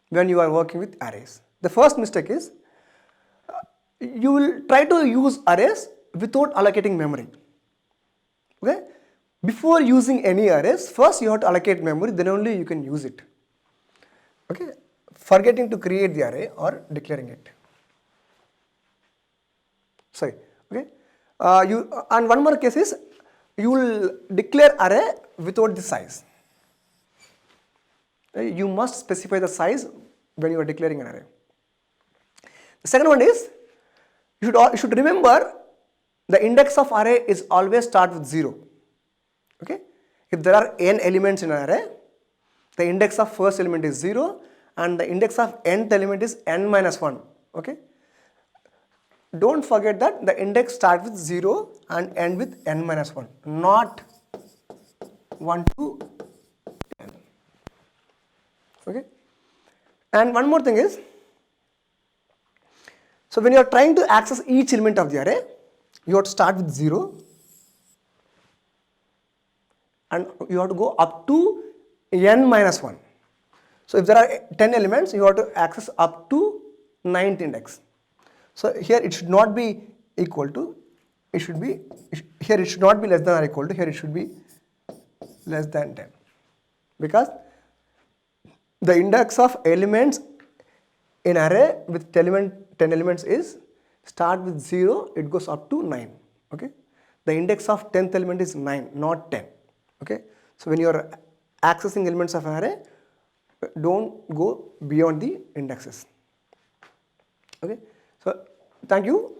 A: when you are working with arrays. The first mistake is you will try to use arrays without allocating memory. Okay? Before using any arrays, first you have to allocate memory, then only you can use it. Okay? Forgetting to create the array or declaring it. Sorry. Okay? And one more case is you will declare array without the size. You must specify the size when you are declaring an array. The second one is you should remember the index of array is always start with 0. Okay? If there are n elements in an array, the index of first element is 0 and the index of nth element is n minus 1. Okay? Don't forget that the index starts with 0 and end with n minus 1, not 1 to n. Okay? And one more thing is, so when you are trying to access each element of the array, you have to start with 0 and you have to go up to n minus 1. So if there are 10 elements, you have to access up to 9th index. So here it should not be equal to, it should be not be less than or equal to, here it should be less than 10. Because the index of elements in array with 10 elements is start with 0, it goes up to 9. Okay? The index of 10th element is 9, not 10. Okay? So when you are accessing elements of an array, don't go beyond the indexes. Okay? So thank you.